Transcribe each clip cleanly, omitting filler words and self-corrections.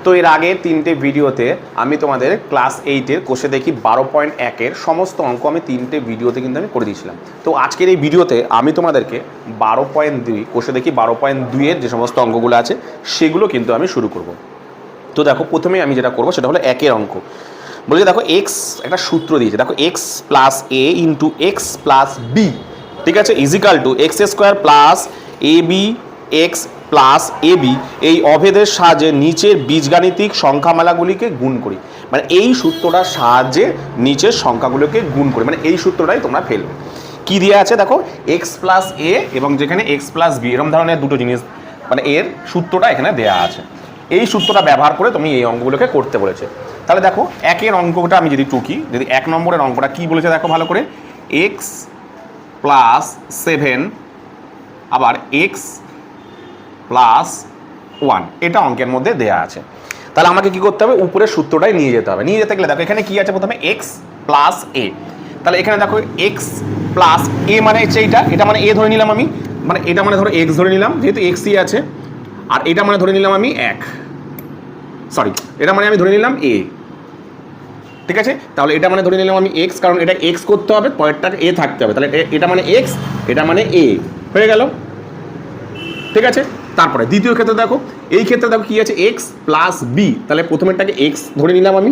তো এর আগে 3টে ভিডিওতে আমি তোমাদের ক্লাস 8-এর কোষে দেখি 12.1-এর সমস্ত অঙ্ক আমি 3টে ভিডিওতে কিন্তু আমি করে দিয়েছিলাম। তো আজকের এই ভিডিওতে আমি তোমাদেরকে 12.2 কোষে দেখি 12.2-এর যে সমস্ত অঙ্কগুলো আছে সেগুলো কিন্তু আমি শুরু করব। তো দেখো প্রথমেই আমি যেটা করব সেটা হলো 1-এর অঙ্ক। বলছে দেখো এক্স একটা সূত্র দিয়েছে, দেখো X plus A into X plus B, ঠিক আছে, equal to X square plus A B X plus A B. এই অভেদের সাহায্যে নিচের বীজগাণিতিক সংখ্যামালাগুলিকে গুণ করি। মানে এই সূত্রটার সাহায্যে নিচের সংখ্যাগুলোকে গুণ করি, মানে এই সূত্রটাই তোমরা ফেলবে। কি দিয়ে আছে দেখো এক্স প্লাস এ এবং যেখানে এক্স প্লাস বি এরকম ধরনের দুটো জিনিস, মানে এর সূত্রটা এখানে দেওয়া আছে। এই সূত্রটা ব্যবহার করে তুমি এই অঙ্কগুলোকে করতে বলেছে। তাহলে দেখো 1-এর অঙ্কটা আমি যদি টুকি, যদি 1 নম্বরের অঙ্কটা কি বলেছে দেখো ভালো করে, এক্স প্লাস 7 আবার এক্স প্লাস 1, এটা অঙ্কের মধ্যে দেয়া আছে। তাহলে আমাকে কি করতে হবে, উপরের সূত্রটাই নিয়ে যেতে হবে। নিয়ে যেতে গেলে দেখো এখানে কি আছে, প্রথমে এক্স প্লাস এ। তাহলে এখানে দেখো এক্স প্লাস এ মানে হচ্ছে এইটা, এটা মানে এ ধরে নিলাম আমি, মানে এটা মানে ধরো এক্স ধরে নিলাম যেহেতু এক্সই আছে, আর এটা মানে ধরে নিলাম আমি এটা মানে আমি ধরে নিলাম এ, ঠিক আছে। তাহলে এটা মানে ধরে নিলাম আমি এক্স, কারণ এটা এক্স করতে হবে, পরেরটা এ থাকতে হবে। তাহলে এটা মানে এক্স, এটা মানে এ হয়ে গেল, ঠিক আছে। তারপরে দ্বিতীয় ক্ষেত্রে দেখো, এই ক্ষেত্রে দেখো কি আছে এক্স প্লাস বি। তাহলে প্রথমেরটাকে এক্স ধরে নিলাম আমি,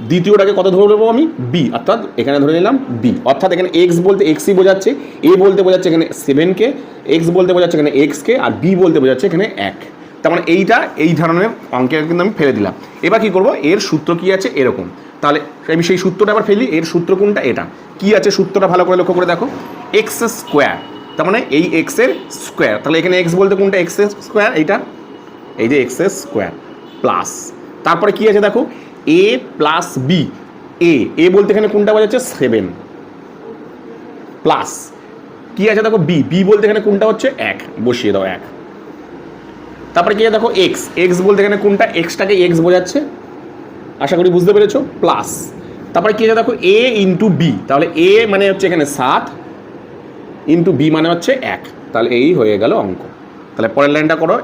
দ্বিতীয়টাকে কত ধরে নেবো আমি, বি, অর্থাৎ এখানে ধরে নিলাম বি। অর্থাৎ এখানে এক্স বলতে এক্সই বোঝাচ্ছে, এ বলতে বোঝাচ্ছে এখানে 7কে, এক্স বলতে বোঝাচ্ছে এখানে এক্সকে, আর বি বলতে বোঝাচ্ছে এখানে 1। তার মানে এইটা এই ধরনের অঙ্কের কিন্তু আমি ফেলে দিলাম। এবার কি করব, এর সূত্র কি আছে এরকম, তাহলে আমি সেই সূত্রটা আবার ফেলি। এর সূত্র কোনটা, এটা কি আছে সূত্রটা ভালো করে লক্ষ্য করে দেখো, এক্স স্কোয়ার, তার মানে এই এক্সের স্কোয়ার। তাহলে এখানে এক্স বলতে কোনটা, এক্স স্কোয়ার, এইটা, এই যে এক্স স্কোয়ার প্লাস, তারপরে কি আছে দেখো এ প্লাস বি, এ বলতে এখানে কোনটা বোঝাচ্ছে 7, প্লাস কি আছে দেখো বি বলতে এখানে কোনটা হচ্ছে 1, বসিয়ে দাও 1। তারপরে কি আছে দেখো এক্স বলতে এখানে কোনটা, এক্সটাকে এক্স বোঝাচ্ছে, আশা করি বুঝতে পেরেছো, প্লাস। তারপরে কি আছে দেখো এ ইন্টু বি, তাহলে এ মানে হচ্ছে এখানে 7 ইন্টু বি মানে হচ্ছে 1, তাহলে এই হয়ে গেল অঙ্ক। তাহলে পরের লাইনটা করো,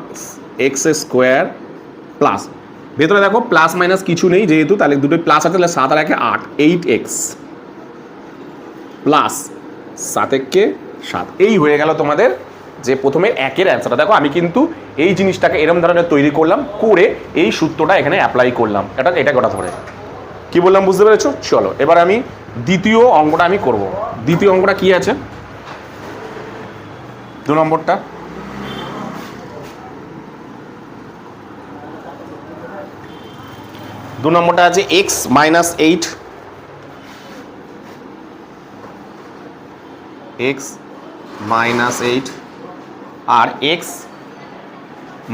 এক্স স্কোয়ার প্লাস, ভেতরে দেখো প্লাস মাইনাস কিছু নেই যেহেতু, তাহলে দুটোই প্লাস আছে, তাহলে 7 আর 1 8, 8x প্লাস 7 7, এই হয়ে গেল তোমাদের যে প্রথমে 1-এর অ্যান্সারটা। দেখো আমি কিন্তু এই জিনিসটাকে এরকম ধরনের তৈরি করলাম, করে এই সূত্রটা এখানে অ্যাপ্লাই করলাম, এটা গোটা ধরে। কি বললাম বুঝতে পেরেছো? চলো এবার আমি দ্বিতীয় অঙ্কটা আমি করব। দ্বিতীয় অঙ্কটা কি আছে, 2 নম্বরটা, আছে এক্স মাইনাস 8, এক্স মাইনাস 8 আর এক্স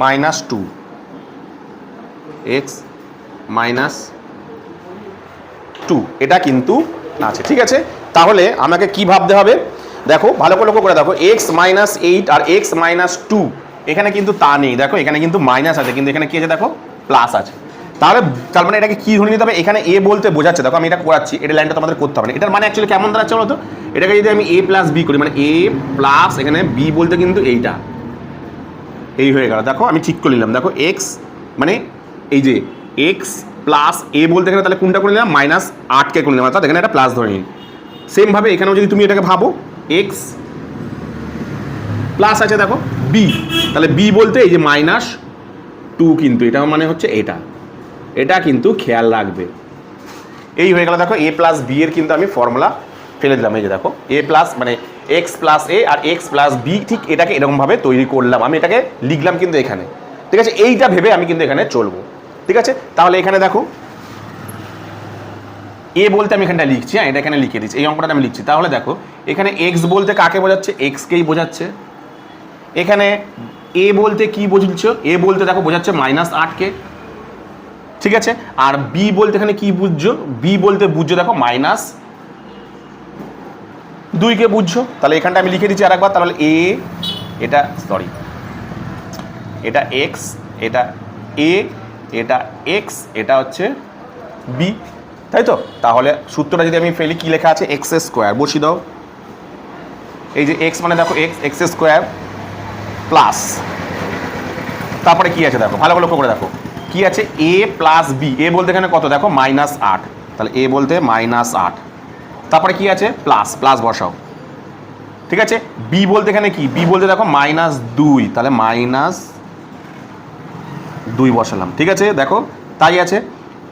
মাইনাস 2, এক্স মাইনাস 2, এটা কিন্তু আছে, ঠিক আছে। তাহলে আমাকে কি ভাবতে হবে, দেখো ভালো করে লক্ষ্য করে দেখো, এক্স মাইনাস 8 আর এক্স মাইনাস 2, এখানে কিন্তু তা নেই, দেখো এখানে কিন্তু মাইনাস আছে, কিন্তু এখানে কি আছে দেখো প্লাস আছে। তাহলে তার মানে এটাকে কি ধরে নিতে হবে, এখানে এ বলতে বোঝাচ্ছে, দেখো আমি এটা করাচ্ছি, এটা লাইনটা তোমাদের করতে হবে না। এটার মানে অ্যাকচুয়ালি কেমন দাঁড়াচ্ছে বলো তো, এটাকে যদি আমি এ প্লাস বি করি, মানে এ প্লাস এখানে বি বলতে কিন্তু এইটা, এই হয়ে গেল। দেখো আমি ঠিক করে নিলাম, দেখো এক্স মানে এই যে এক্স প্লাস এ বলতে এখানে তাহলে কোনটা করে নিলাম, মাইনাস 8কে করে নিলাম, অর্থাৎ এখানে একটা প্লাস ধরে নিন। সেমভাবে এখানেও যদি তুমি এটাকে ভাবো, এক্স প্লাস আছে দেখো বি, তাহলে বি বলতে এই যে মাইনাস 2, কিন্তু এটা মানে হচ্ছে এটা কিন্তু খেয়াল রাখবে। এই হয়ে গেল দেখো এ প্লাস বি এর কিন্তু আমি ফর্মুলা ফেলে দিলাম। এই যে দেখো এ প্লাস মানে এক্স প্লাস এ আর এক্স প্লাস বি, ঠিক এটাকে এরকমভাবে তৈরি করলাম, আমি এটাকে লিখলাম কিন্তু এখানে, ঠিক আছে। এইটা ভেবে আমি কিন্তু এখানে চলবো, ঠিক আছে। তাহলে এখানে দেখো এ বলতে আমি এখানটা লিখছি, হ্যাঁ এটা এখানে লিখে দিচ্ছি, এই অঙ্কটা আমি লিখছি। তাহলে দেখো এখানে এক্স বলতে কাকে বোঝাচ্ছে, এক্সকেই বোঝাচ্ছে। এখানে এ বলতে কি বুঝছো, এ বলতে দেখো বোঝাচ্ছে মাইনাস 8কে, ঠিক আছে। আর বি বলতে এখানে কি বুঝছো, বি বলতে বুঝছো দেখো মাইনাস 2কে বুঝছো। তাহলে এখানটা আমি লিখে দিচ্ছি আরেকবার, তাহলে এ এটা এটা এক্স, এটা এ, এটা এক্স, এটা হচ্ছে বি, তাই তো। তাহলে সূত্রটা যদি আমি ফেলি, কি লেখা আছে, এক্স স্কোয়ার বসিয়ে দাও, এই যে এক্স মানে দেখো এক্স স্কোয়ার প্লাস, তারপরে কি আছে দেখো ভালো করে লক্ষ্য করে দেখো, কি আছে এ প্লাস বি, এ বলতে এখানে কত দেখো -8, তাহলে এ বলতে -8, তারপরে কি আছে প্লাস, প্লাস বসাও, ঠিক আছে। বি বলতে এখানে কি, বি বলতে দেখো -2, তাহলে -2 বসালাম, ঠিক আছে। দেখো তাই আছে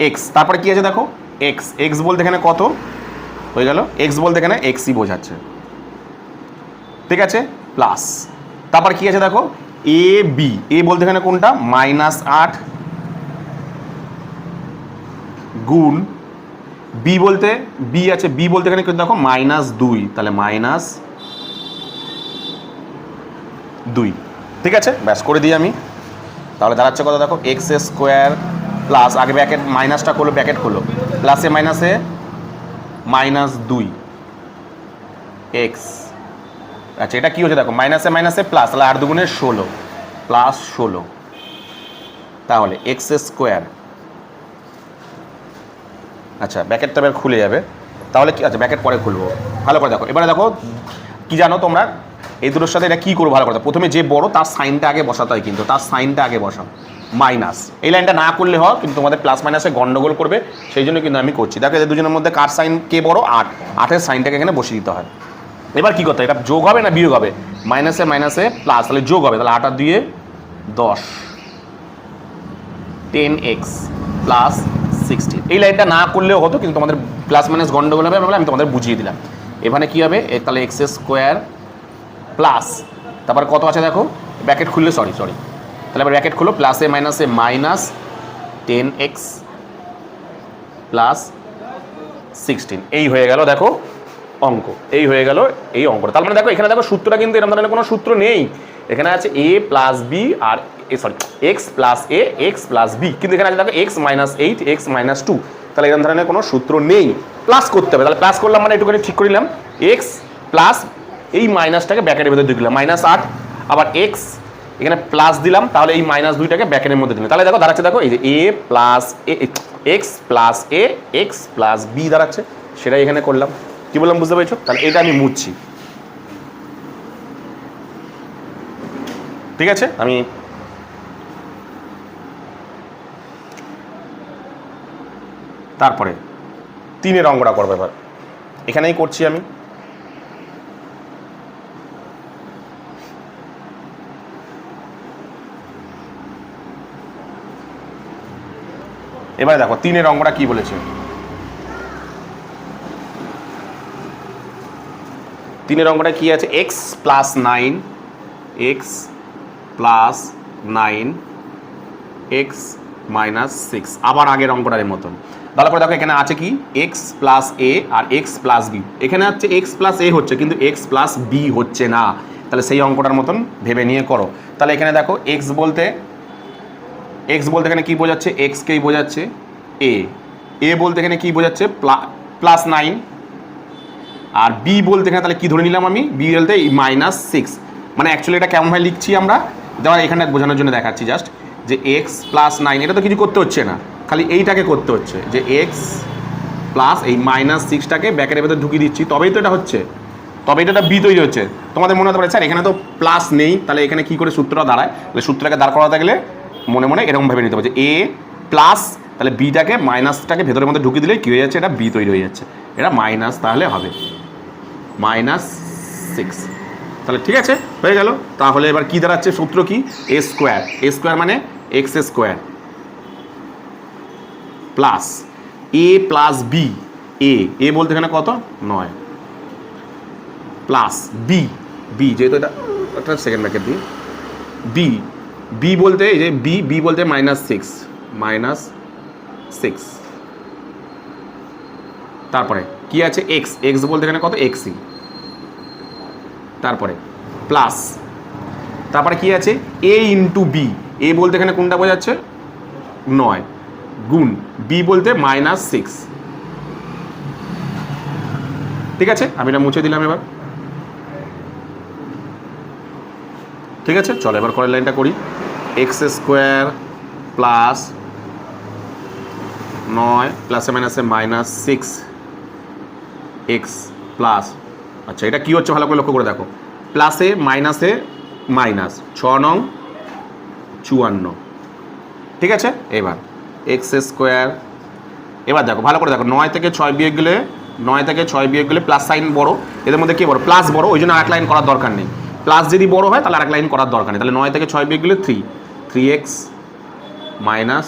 এক্স, তারপরে কি আছে দেখো এক্স, এক্স বলতে এখানে কত হয়ে গেল, এক্স বলতে এখানে এক্সই বোঝাচ্ছে, ঠিক আছে, প্লাস, তারপর কি আছে দেখো এ বি, এ বলতে এখানে কোনটা -8 গুণ বি বলতে বি আছে, বি বলতে এখানে কিন্তু দেখো -2, তাহলে -2, ঠিক আছে, ব্যাস করে দিই আমি। তাহলে দাঁড়াচ্ছে কত দেখো এক্স স্কোয়ার প্লাস, আগে ব্র্যাকেট মাইনাসটা করলো, ব্র্যাকেট করলো, প্লাসে মাইনাসে -2 এক্স, আচ্ছা এটা কি হচ্ছে দেখো মাইনাসে মাইনাসে প্লাস, তাহলে 8 দুগুণে 16 প্লাস 16, তাহলে এক্স স্কোয়ার, আচ্ছা ব্র্যাকেটটা এবার খুলে যাবে, তাহলে কি আচ্ছা ব্র্যাকেট পরে খুলবো, ভালো করে দেখো। এবারে দেখো কি জানো তোমরা, এই দুটোর সাথে এটা কী করবো ভালো করে, প্রথমে যে বড় তার সাইনটা আগে বসাতে হয়, কিন্তু তার সাইনটা আগে বসাও, মাইনাস, এই লাইনটা না করলে হয় কিন্তু তোমাদের প্লাস মাইনাসে গন্ডগোল করবে, সেই জন্য কিন্তু আমি করছি। দেখো এদের দুজনের মধ্যে কার সাইন কে বড়, 8, 8-এর সাইনটাকে এখানে বসিয়ে দিতে হয়। এবার কী করতে হয়, এটা যোগ হবে না বিয়োগ হবে, মাইনাসে মাইনাসে প্লাস, তাহলে যোগ হবে, তাহলে 8 আর 2 10, 10x প্লাস 16, এই লাইনটা না করলেও হতো কিন্তু তোমাদের প্লাস মাইনাস গন্ডগোল হবে, আমি তোমাদের বুঝিয়ে দিলাম। এখানে কী হবে, তাহলে এক্স স্কোয়ার প্লাস, তারপর কত আছে দেখো ব্র্যাকেট খুললে, সরি তাহলে এবার ব্র্যাকেট খুলো, প্লাসে মাইনাসে -10x প্লাস 16, এই হয়ে গেল দেখো অঙ্ক, এই হয়ে গেল এই অঙ্কটা। তার মানে দেখো এখানে দেখো সূত্রটা কিন্তু এরকম ধরনের কোনো সূত্র নেই, এখানে আছে a প্লাস বি আর X plus A X plus B, কিন্তু এখানে আছে দেখো x-8 x-2, তাহলে এরকম ধরনের কোনো সূত্র নেই, প্লাস করতে হবে, তাহলে প্লাস করলাম মানে একটুখানি ঠিক করে নিলাম, এক্স প্লাস এই মাইনাসটাকে ব্র্যাকেটের মধ্যে ঢুকলাম -8, আবার এক্স এখানে প্লাস দিলাম, তাহলে এই -2টাকে ব্র্যাকেটের মধ্যে দিলাম, তাহলে দেখো দাঁড়াচ্ছে দেখো এই যে A plus A X plus A X plus B দাঁড়াচ্ছে, সেটাই এখানে করলাম। কি বললাম বুঝতে পেরেছো? তাহলে এটা আমি মুছছি, ঠিক আছে। আমি তারপরে 3-এর অঙ্কটা করবো, এবার এখানেই করছি আমি। এবারে দেখো 3-এর অঙ্কটা কি বলেছে, 3-এর অঙ্কটা কি আছে, x plus 9 x plus 9 x minus 6, আবার আগের অঙ্কটার মতন। তারপরে দেখো এখানে আছে কি এক্স প্লাস এ আর এক্স প্লাস বি, এখানে হচ্ছে এক্স প্লাস এ হচ্ছে কিন্তু এক্স প্লাস বি হচ্ছে না, তাহলে সেই অঙ্কটার মতন ভেবে নিয়ে করো। তাহলে এখানে দেখো এক্স বলতে এখানে কি বোঝাচ্ছে, এক্সকেই বোঝাচ্ছে এ বলতে এখানে কি বোঝাচ্ছে +9, আর বি বলতে এখানে তাহলে কি ধরে নিলাম আমি, বি বলতে -6, মানে অ্যাকচুয়ালি এটা কেমনভাবে লিখছি আমরা, যেমন এখানে বোঝানোর জন্য দেখাচ্ছি জাস্ট, যে এক্স প্লাস 9, এটা তো কিছু করতে হচ্ছে না, খালি এইটাকে করতে হচ্ছে, যে এক্স প্লাস এই -6টাকে ব্র্যাকেটের ভেতরে ঢুকিয়ে দিচ্ছি, তবেই তো এটা হচ্ছে, তবে এটা বি তৈরি হচ্ছে। তোমাদের মনে হতে পারে স্যার এখানে তো প্লাস নেই, তাহলে এখানে কি করে সূত্রটা দাঁড়ায়, তাহলে সূত্রটাকে দাঁড় করাতে গেলে মনে মনে এরকম ভেবে নিতে হবে যে এ প্লাস, তাহলে বিটাকে মাইনাসটাকে ভেতরের মধ্যে ঢুকিয়ে দিলে কী হয়ে যাচ্ছে, এটা বি তৈরি হয়ে যাচ্ছে, এটা মাইনাস তাহলে হবে -6, তাহলে ঠিক আছে হয়ে গেল। তাহলে এবার কি দাঁড়াচ্ছে, সূত্র কি, এ স্কোয়ার মানে এক্স স্কোয়ার প্লাস এ প্লাস বি, এ বলতে এখানে কত 9 প্লাস বি যেহেতু এটা সেকেন্ড ব্র্যাকেট দিই, বি বলতে এই যে বি বলতে -6, তারপরে কি আছে এক্স বলতে এখানে কত এক্সই, তারপরে প্লাস, তারপরে কি আছে এ ইন্টু বি, এ বলতে এখানে কোনটা বোঝাচ্ছে 9 গুণ বি বলতে -6, ঠিক আছে। আমি এটা মুছে দিলাম এবার, ঠিক আছে। চলো এবার পরের লাইনটা করি, এক্স স্কোয়ার প্লাস 9 প্লাসে মাইনাসে -6 এক্স প্লাস, আচ্ছা এটা কি হচ্ছে ভালো করে লক্ষ্য করে দেখো, প্লাসে মাইনাসে মাইনাস, 6 নং 54 ঠিক আছে, এবার এক্স স্কোয়ার। এবার দেখো ভালো করে দেখো, 9 থেকে 6 বিয়োগ গেলে 9 থেকে 6 বিয়োগ গেলে প্লাস সাইন বড়, এদের মধ্যে কি বড়? প্লাস বড়, ওই জন্য আরেক লাইন করার দরকার নেই। প্লাস যদি বড় হয় তাহলে আরেক লাইন করার দরকার নেই। তাহলে 9 থেকে 6 বিয়োগ গেলে 3x মাইনাস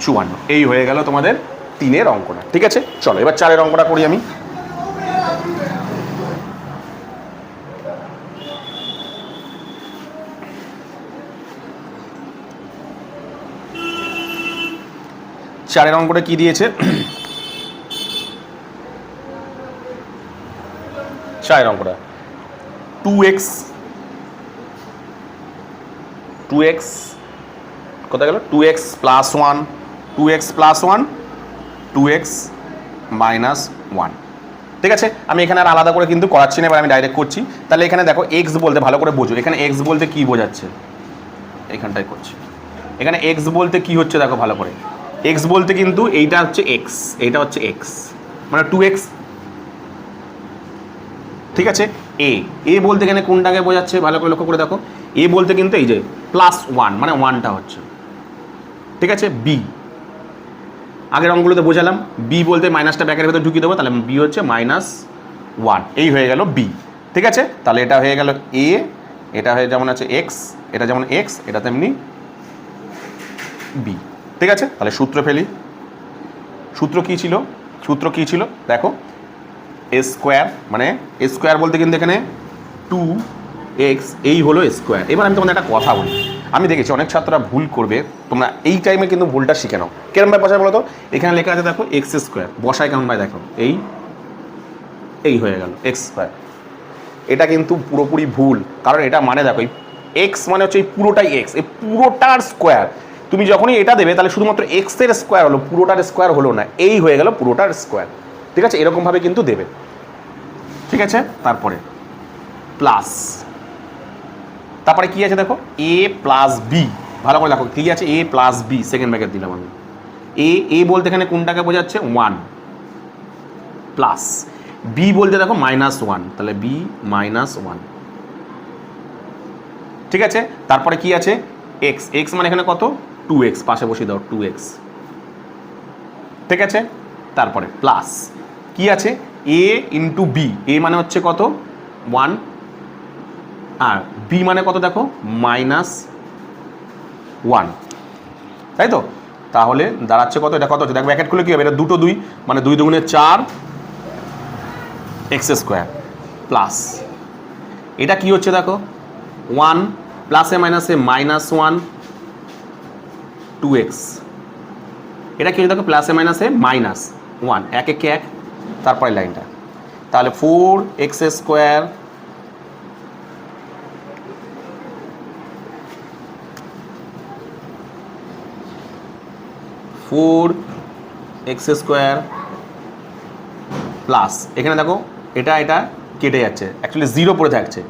54, এই হয়ে গেল তোমাদের 3-এর অঙ্কটা। ঠিক আছে, চলো এবার 4-এর অঙ্কটা করি আমি। চারের অঙ্কটা কি দিয়েছে? চারের অঙ্কটা 2x কোথায় গেল? 2x plus 1 2x plus 1 2x minus 1। ঠিক আছে, আমি এখানে আর আলাদা করে কিন্তু করাচ্ছি না, এবার আমি ডাইরেক্ট করছি। তাহলে এখানে দেখো x বলতে ভালো করে বোঝো, এখানে x বলতে কি বোঝাচ্ছে, এখানটাই করছি। এখানে x বলতে কি হচ্ছে দেখো ভালো করে, x বলতে কিন্তু এইটা হচ্ছে x, এইটা হচ্ছে x, মানে 2x। ঠিক আছে, এ বলতে এখানে কোনটাকে বোঝাচ্ছে ভালো করে লক্ষ্য করে দেখো, এ বলতে কিন্তু এই যে প্লাস 1 মানে 1টা হচ্ছে। ঠিক আছে, বি আগের অঙ্কগুলোতে বোঝালাম, বি বলতে মাইনাসটা ব্যাকের ভেতর ঢুকিয়ে দেবো, তাহলে বি হচ্ছে -1, এই হয়ে গেল বি। ঠিক আছে, তাহলে এটা হয়ে গেল এ, এটা হয়ে যেমন আছে এক্স, এটা যেমন এক্স, এটা তেমনি বি। ঠিক আছে, তাহলে সূত্র ফেলি। সূত্র কি ছিল দেখো, এ স্কোয়ার, মানে এ স্কোয়ার বলতে কিন্তু এখানে 2x, এই হলো স্কোয়ার। এবার আমি তোমাদের একটা কথা বলি, আমি দেখেছি অনেক ছাত্ররা ভুল করবে, তোমরা এই টাইমে কিন্তু ভুলটা শিখে নাও। কেরম ভাই বসায় বলো তো, এখানে লেখা আছে দেখো এক্স স্কোয়ার, বসায় কেমন ভাই দেখো, এই হয়ে গেল এক্স স্কোয়ার। এটা কিন্তু পুরোপুরি ভুল, কারণ এটা মানে দেখো এক্স মানে হচ্ছে এই পুরোটাই এক্স, এই পুরোটার স্কোয়ার। তুমি যখনই এটা দেবে তাহলে শুধুমাত্র এক্সের স্কোয়ার হলো, পুরোটার স্কোয়ার হলো না, এই হয়ে গেল পুরোটার স্কোয়ার। ঠিক আছে, এরকমভাবে কিন্তু দেবে। ঠিক আছে, তারপরে প্লাস, তারপরে কি আছে দেখো এ প্লাস বি, ভালো করে দেখো কি আছে, এ প্লাস বি, সেকেন্ড ব্র্যাকেট দিলাম আমি। এ বলতে এখানে কোনটাকে বোঝাচ্ছে 1, প্লাস বি বলতে দেখো -1, তাহলে বি -1। ঠিক আছে, তারপরে কি আছে এক্স মানে এখানে কত 2x, পাশে বসিয়ে দাও 2x। ঠিক আছে, তারপরে প্লাস কি আছে এ ইন্টু বি, এ মানে হচ্ছে কত 1, আর বি মানে কত দেখো -1, তাই তো? তাহলে দাঁড়াচ্ছে কত, এটা কত হচ্ছে দেখো, ব্র্যাকেট খুলে কি হবে, এটা 2 2 মানে 2 2 4 এক্স স্কোয়ার, প্লাস এটা কি হচ্ছে দেখো 1 প্লাসে মাইনাসে -1 2x, এটা কি হচ্ছে দেখো প্লাসে মাইনাসে -1, 1 1 1, তারপরে লাইনটা, তাহলে 4x স্কোয়ার প্লাস এখানে দেখো এটা কেটে যাচ্ছে, অ্যাকচুয়ালি 0 পড়ে থাকছে,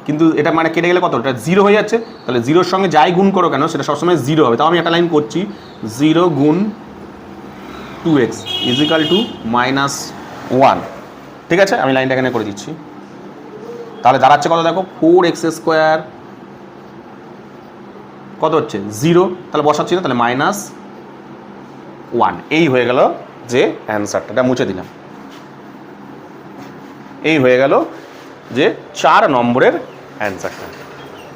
কিন্তু এটা মানে কেটে গেলে কত, এটা 0 হয়ে যাচ্ছে। তাহলে 0-র সঙ্গে যাই গুণ করো কেন সেটা সবসময় 0 হবে। তাও আমি একটা লাইন করছি, 0 গুণ 2x ইজিক্যাল টু -1। ঠিক আছে, আমি লাইনটা এখানে করে দিচ্ছি। তাহলে দাঁড়াচ্ছে কত দেখো 4x স্কোয়ার কত হচ্ছে 0, তাহলে বসাচ্ছি না, তাহলে -1, এই হয়ে গেল যে অ্যান্সারটা, এটা মুছে দিলাম। এই হয়ে গেল যে 4 নম্বরের অ্যান্সারটা।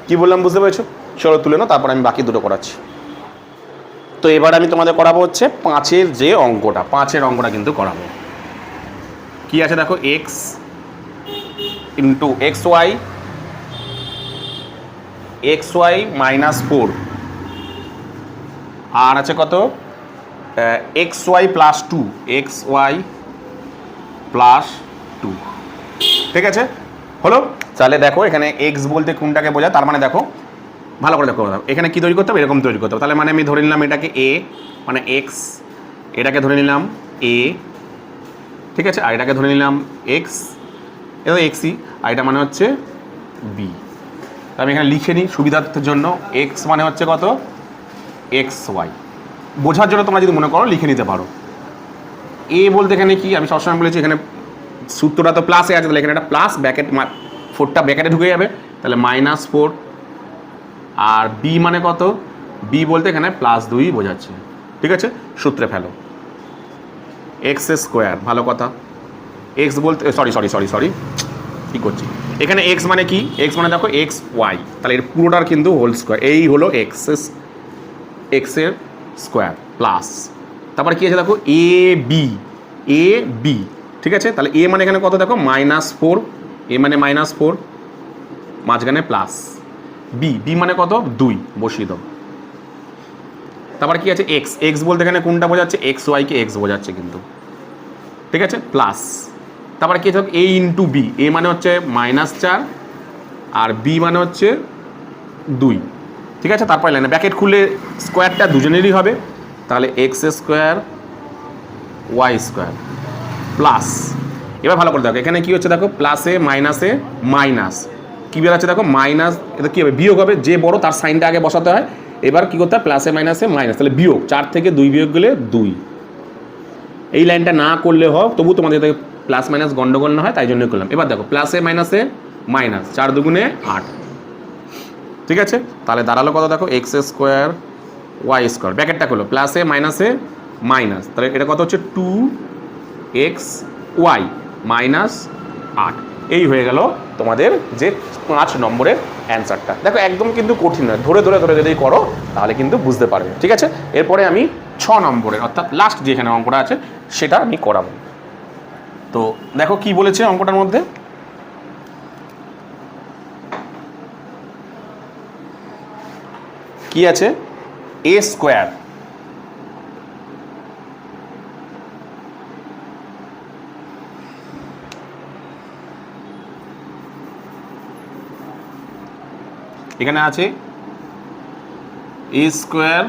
কি বললাম বুঝতে পেরেছো? চলো তুলে নাও, তারপর আমি বাকি দুটো করাচ্ছি। তো এবার আমি তোমাদের করাবো হচ্ছে 5-এর যে অঙ্কটা, 5-এর অঙ্কটা কিন্তু করাবো। কি আছে দেখো x ইন্টু xy -4, আর আছে কত xy প্লাস 2, xy প্লাস 2। ঠিক আছে, হলো। তাহলে দেখো এখানে x বলতে কোনটাকে বোঝায়, তার মানে দেখো ভালো করে দেখো, এখানে কি তৈরি করতে হবে, এরকম তৈরি করতে হবে। তাহলে মানে আমি ধরে নিলাম এটাকে a মানে x, এটাকে ধরে নিলাম a, ঠিক আছে, আর এটাকে ধরে নিলাম x, এটা xই, আর এটা মানে হচ্ছে b। আমি এখানে লিখে নিই সুবিধার্থের জন্য, x মানে হচ্ছে কত xy, বোঝার জন্য তোমরা যদি মনে করো লিখে নিতে পারো। a বলতে এখানে কি, আমি সবসময় বলেছি এখানে সূত্রটা তো প্লাসে আছে, তাহলে এখানে একটা প্লাস, ব্র্যাকেট 4টা ব্র্যাকেটে ঢুকে যাবে, তাহলে -4, আর b মানে কত বি বলতে এখানে +2 বোঝাচ্ছে, ঠিক আছে। সূত্রে ফেলো এক্স স্কোয়ার, ভালো কথা। এক্স বলতে সরি কী করছি, এখানে এক্স মানে কি, এক্স মানে দেখো এক্স ওয়াই, তাহলে এর পুরোটার কিন্তু হোল স্কোয়ার, এই হলো এক্সের স্কোয়ার প্লাস, তারপরে কী আছে দেখো এ বি, ঠিক আছে। তাহলে এ মানে এখানে কত দেখো -4, এ মানে -4, মাঝখানে প্লাস, বি মানে কত 2, বসিয়ে দাও। তারপরে কি আছে এক্স বলতে এখানে কোনটা বোঝাচ্ছে, এক্স ওয়াইকে এক্স বোঝাচ্ছে কিন্তু, ঠিক আছে, প্লাস। তারপরে কি আছে এ ইন্টু বি, এ মানে হচ্ছে -4 আর বি মানে হচ্ছে 2, ঠিক আছে। তারপরে লাইনে ব্র্যাকেট খুলে স্কোয়ারটা দুজনেরই হবে, তাহলে x square y square plus, এবার ভালো করে দেখো এখানে কি হচ্ছে দেখো প্লাসে মাইনাসে মাইনাস, কী বেরোচ্ছে দেখো মাইনাস, এটা কী হবে বিয়োগ হবে, যে বড় তার সাইনটা আগে বসাতে হয়। এবার কী করতে হয় প্লাসে মাইনাসে মাইনাস, তাহলে বিয়োগ, 4 থেকে 2 বিয়োগ গেলে 2। এই লাইনটা না করলে হোক তবু তোমাদের প্লাস মাইনাস গন্ডগোল না হয়, তাই জন্য করলাম। এবার দেখো প্লাসে মাইনাসে মাইনাস, 4 দুগুণে 8, ঠিক আছে। তাহলে দাঁড়ালো কত দেখো এক্স স্কোয়ার ওয়াই স্কোয়ার, ব্র্যাকেটটা করলো প্লাসে মাইনাসে মাইনাস, তাহলে এটা কত হচ্ছে 2xy -8। এই হয়ে গেল তোমাদের যে 5 নম্বরের অ্যান্সারটা। দেখো একদম কিন্তু কঠিন নয়, ধরে যদি করো তাহলে কিন্তু বুঝতে পারবে, ঠিক আছে। এরপরে আমি 6 নম্বরের অর্থাৎ লাস্ট যেখানে অঙ্কটা আছে সেটা আমি করাবো। তো দেখো কি বলেছে অঙ্কটার মধ্যে, কি আছে এ স্কোয়ার, এখানে আছে এ স্কোয়ার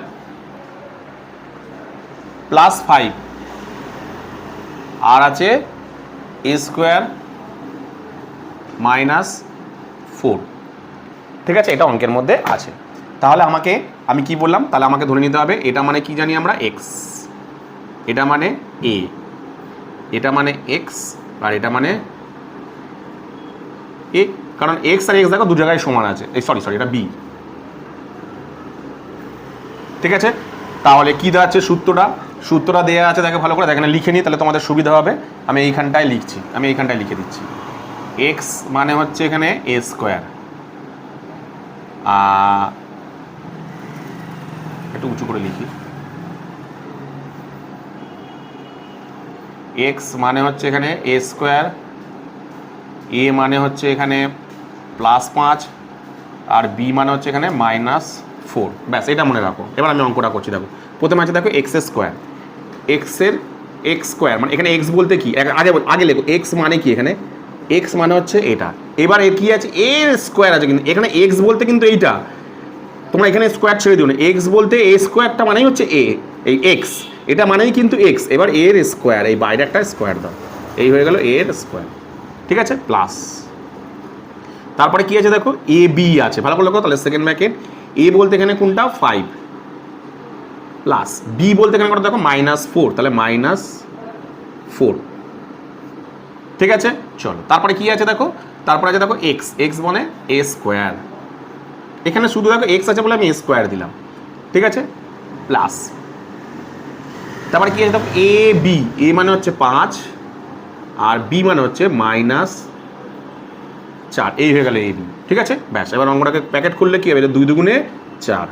+5 আর আছে এ স্কোয়ার -4, ঠিক আছে। এটা অঙ্কের মধ্যে আছে। তাহলে আমি কি বললাম, তাহলে আমাকে ধরে নিতে হবে এটা মানে কি জানি আমরা এক্স, এটা মানে এ, এটা মানে এক্স আর এটা মানে এ, কারণ এক্স আর এক্স দেখো দু জায়গায় সমান আছে, সরি এটা বি, ঠিক আছে। তাহলে কি দেওয়া আছে সূত্রটা দেওয়া আছে, দেখে ভালো করে এখানে লিখে নিই, তাহলে তোমাদের সুবিধা হবে। আমি এইখানটায় লিখে দিচ্ছি। এক্স মানে হচ্ছে এখানে এ স্কোয়ার, একটু উঁচু করে লিখি, এক্স মানে হচ্ছে এখানে এ স্কোয়ার, এ মানে হচ্ছে এখানে +5 আর বি মানে হচ্ছে এখানে -4, ব্যাস এটা মনে রাখো। এবার আমি অঙ্কটা করছি, দেখো প্রথমে আছে দেখো এক্স স্কোয়ার মানে এখানে এক্স বলতে কি, আগে লেখো এক্স মানে কি, এখানে এক্স মানে হচ্ছে এটা। এবার এর কি আছে এর স্কোয়ার আছে, কিন্তু এখানে এক্স বলতে কিন্তু এইটা, তোমরা এখানে স্কোয়ার ছেড়ে দিও না, এক্স বলতে এ স্কোয়ারটা মানেই হচ্ছে এই এক্স, এটা মানেই কিন্তু এক্স। এবার এর স্কোয়ার, এই বাইরে একটা স্কোয়ার দাও, এই হয়ে গেল এর স্কোয়ার, ঠিক আছে, প্লাস। তারপরে কি আছে দেখো এ বি আছে, ভালো করে দেখো, তাহলে সেকেন্ড ব্র্যাকেট এ বলতে এখানে কোনটা 5 প্লাস বি বলতে এখানে কত দেখো -4, তাহলে -4, ঠিক আছে। চলো তারপরে কি আছে দেখো, তারপরে আছে দেখো এক্স মানে এ স্কোয়ার, এখানে শুধু দেখো এক্স আছে বলে আমি এ স্কোয়ার দিলাম, ঠিক আছে, প্লাস। তারপরে কি আছে দেখো এ বি, এ মানে হচ্ছে 5 আর বি মানে হচ্ছে -4, এই হয়ে গেল এ বি, ঠিক আছে, ব্যাস। এবার অঙ্কটাকে প্যাকেট খুললে কি হবে, 2 দুগুণে 4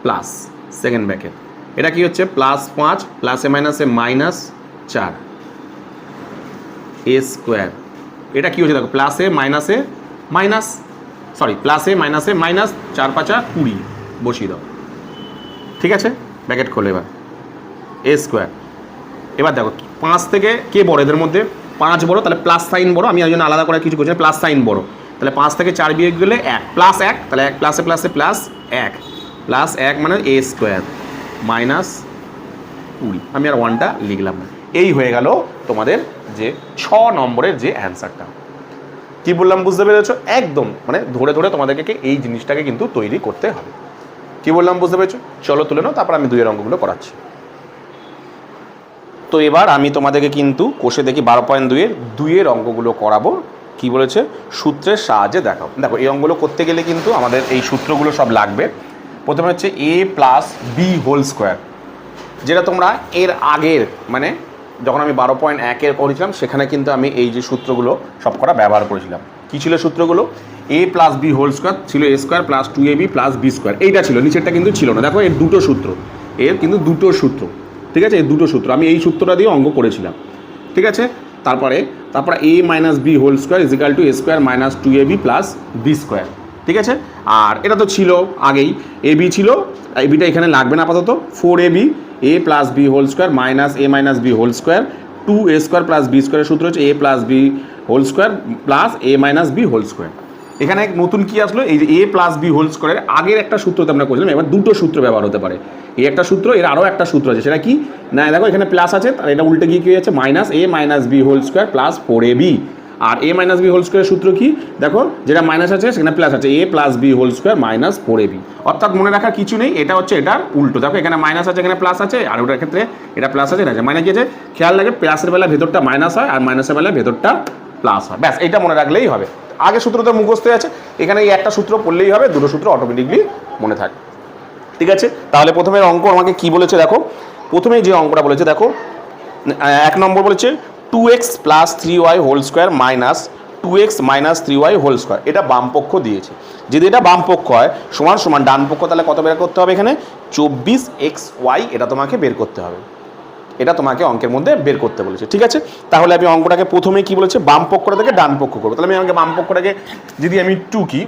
প্লাস সেকেন্ড ব্র্যাকেট, এটা কি হচ্ছে +5 প্লাসে মাইনাসে -4 এ স্কোয়ার, এটা কি হচ্ছে দেখো প্লাসে মাইনাসে মাইনাস, প্লাসে মাইনাসে মাইনাস, 4 5 20, বসিয়ে দাও, ঠিক আছে, ব্র্যাকেট খোলো। এবার এ স্কোয়ার, এবার দেখো 5 থেকে কে বড় এদের মধ্যে, 5 বড়, তাহলে প্লাস সাইন বড়, আমি ওই জন্য আলাদা করে কিছু করছি না, প্লাস সাইন বড়, তাহলে 5 থেকে 4 বিয়োগ গেলে 1 প্লাস 1, তাহলে 1 প্লাসে প্লাস 1 প্লাস 1 মানে এ স্কোয়ার -20, আমি আর 1টা লিখলাম না। এই হয়ে গেল তোমাদের যে 6 নম্বরের যে অ্যান্সারটা। কি বললাম বুঝতে পেরেছো, একদম মানে ধরে তোমাদেরকে এই জিনিসটাকে কিন্তু তৈরি করতে হবে। কি বললাম বুঝতে পেরেছো, চলো তুলে নাও, তারপর আমি 2 এর অঙ্কগুলো করাচ্ছি। তো এবার আমি তোমাদেরকে কিন্তু কোষে দেখি 12.2 এর অঙ্কগুলো করাবো। কি বলেছে, সূত্রের সাহায্যে দেখাও। দেখো এই অঙ্কগুলো করতে গেলে কিন্তু আমাদের এই সূত্রগুলো সব লাগবে। প্রথমে হচ্ছে a plus B whole square, যেটা তোমরা এর আগের মানে যখন আমি 12.1 করেছিলাম সেখানে কিন্তু আমি এই যে সূত্রগুলো সব কটা ব্যবহার করেছিলাম। কী ছিল সূত্রগুলো, a plus B whole square ছিল a square plus 2ab plus B square, এইটা ছিল, নিচেরটা কিন্তু ছিল না। দেখো এর দুটো সূত্র, এর কিন্তু দুটো সূত্র, ঠিক আছে, এই দুটো সূত্র আমি এই সূত্রটা দিয়ে অঙ্ক করেছিলাম, ঠিক আছে। তারপরে a minus B whole square is equal to a square minus 2ab plus B square, ঠিক আছে। আর এটা তো ছিল আগেই, এ বি ছিল, বিটা এখানে লাগবে না আপাতত। 4ab a plus B whole square minus a minus B whole square 2a square plus b স্কোয়ারের সূত্র হচ্ছে a plus B whole square plus a minus B whole square. এখানে নতুন কি আসলো, এই যে a প্লাস বি হোল স্কোয়ারের আগের একটা সূত্রতে আমরা করেছিলাম, এবার দুটো সূত্র ব্যবহার হতে পারে। এই একটা সূত্র, এর আরও একটা সূত্র আছে, সেটা কি না, দেখো এখানে প্লাস আছে, আর এটা উল্টে গিয়ে কী হয়েছে, minus a minus B whole square plus 4ab। আর a মাইনাস বি হোল স্কোয়ারের সূত্র কি, দেখো যেটা মাইনাস আছে সেখানে প্লাস আছে, a plus B whole square minus 4ab। অর্থাৎ মনে রাখার কিছু নেই, এটা হচ্ছে এটার উল্টো। দেখো এখানে মাইনাস আছে, এখানে প্লাস আছে, আর ওটার ক্ষেত্রে এটা প্লাস আছে, না আছে, মানে কি আছে, খেয়াল লাগে প্লাসের বেলা ভেতরটা মাইনাস হয় আর মাইনাসের বেলা ভেতরটা প্লাস হয়, ব্যাস এইটা মনে রাখলেই হবে। আগে সূত্রটা মুখস্থ আছে, এখানে এই একটা সূত্র পড়লেই হবে, দুটো সূত্র অটোমেটিকলি মনে থাকে, ঠিক আছে। তাহলে প্রথমের অঙ্ক আমাকে কি বলেছে দেখো, প্রথমে যে অঙ্কটা বলেছে দেখো, 1 নম্বর বলেছে 2x plus 3y whole square minus 2x minus 3y whole square, এটা বামপক্ষ দিয়েছে। যদি এটা বামপক্ষ হয় সমান সমান ডান পক্ষ, তাহলে কত বের করতে হবে, এখানে 24xy এটা তোমাকে বের করতে হবে, এটা তোমাকে অঙ্কের মধ্যে বের করতে বলেছে, ঠিক আছে। তাহলে আমি অঙ্কটাকে প্রথমে কি বলেছে, বাম পক্ষটা থেকে ডান পক্ষ করবো। তাহলে আমি আমাকে বাম পক্ষটাকে যদি আমি 2 কি,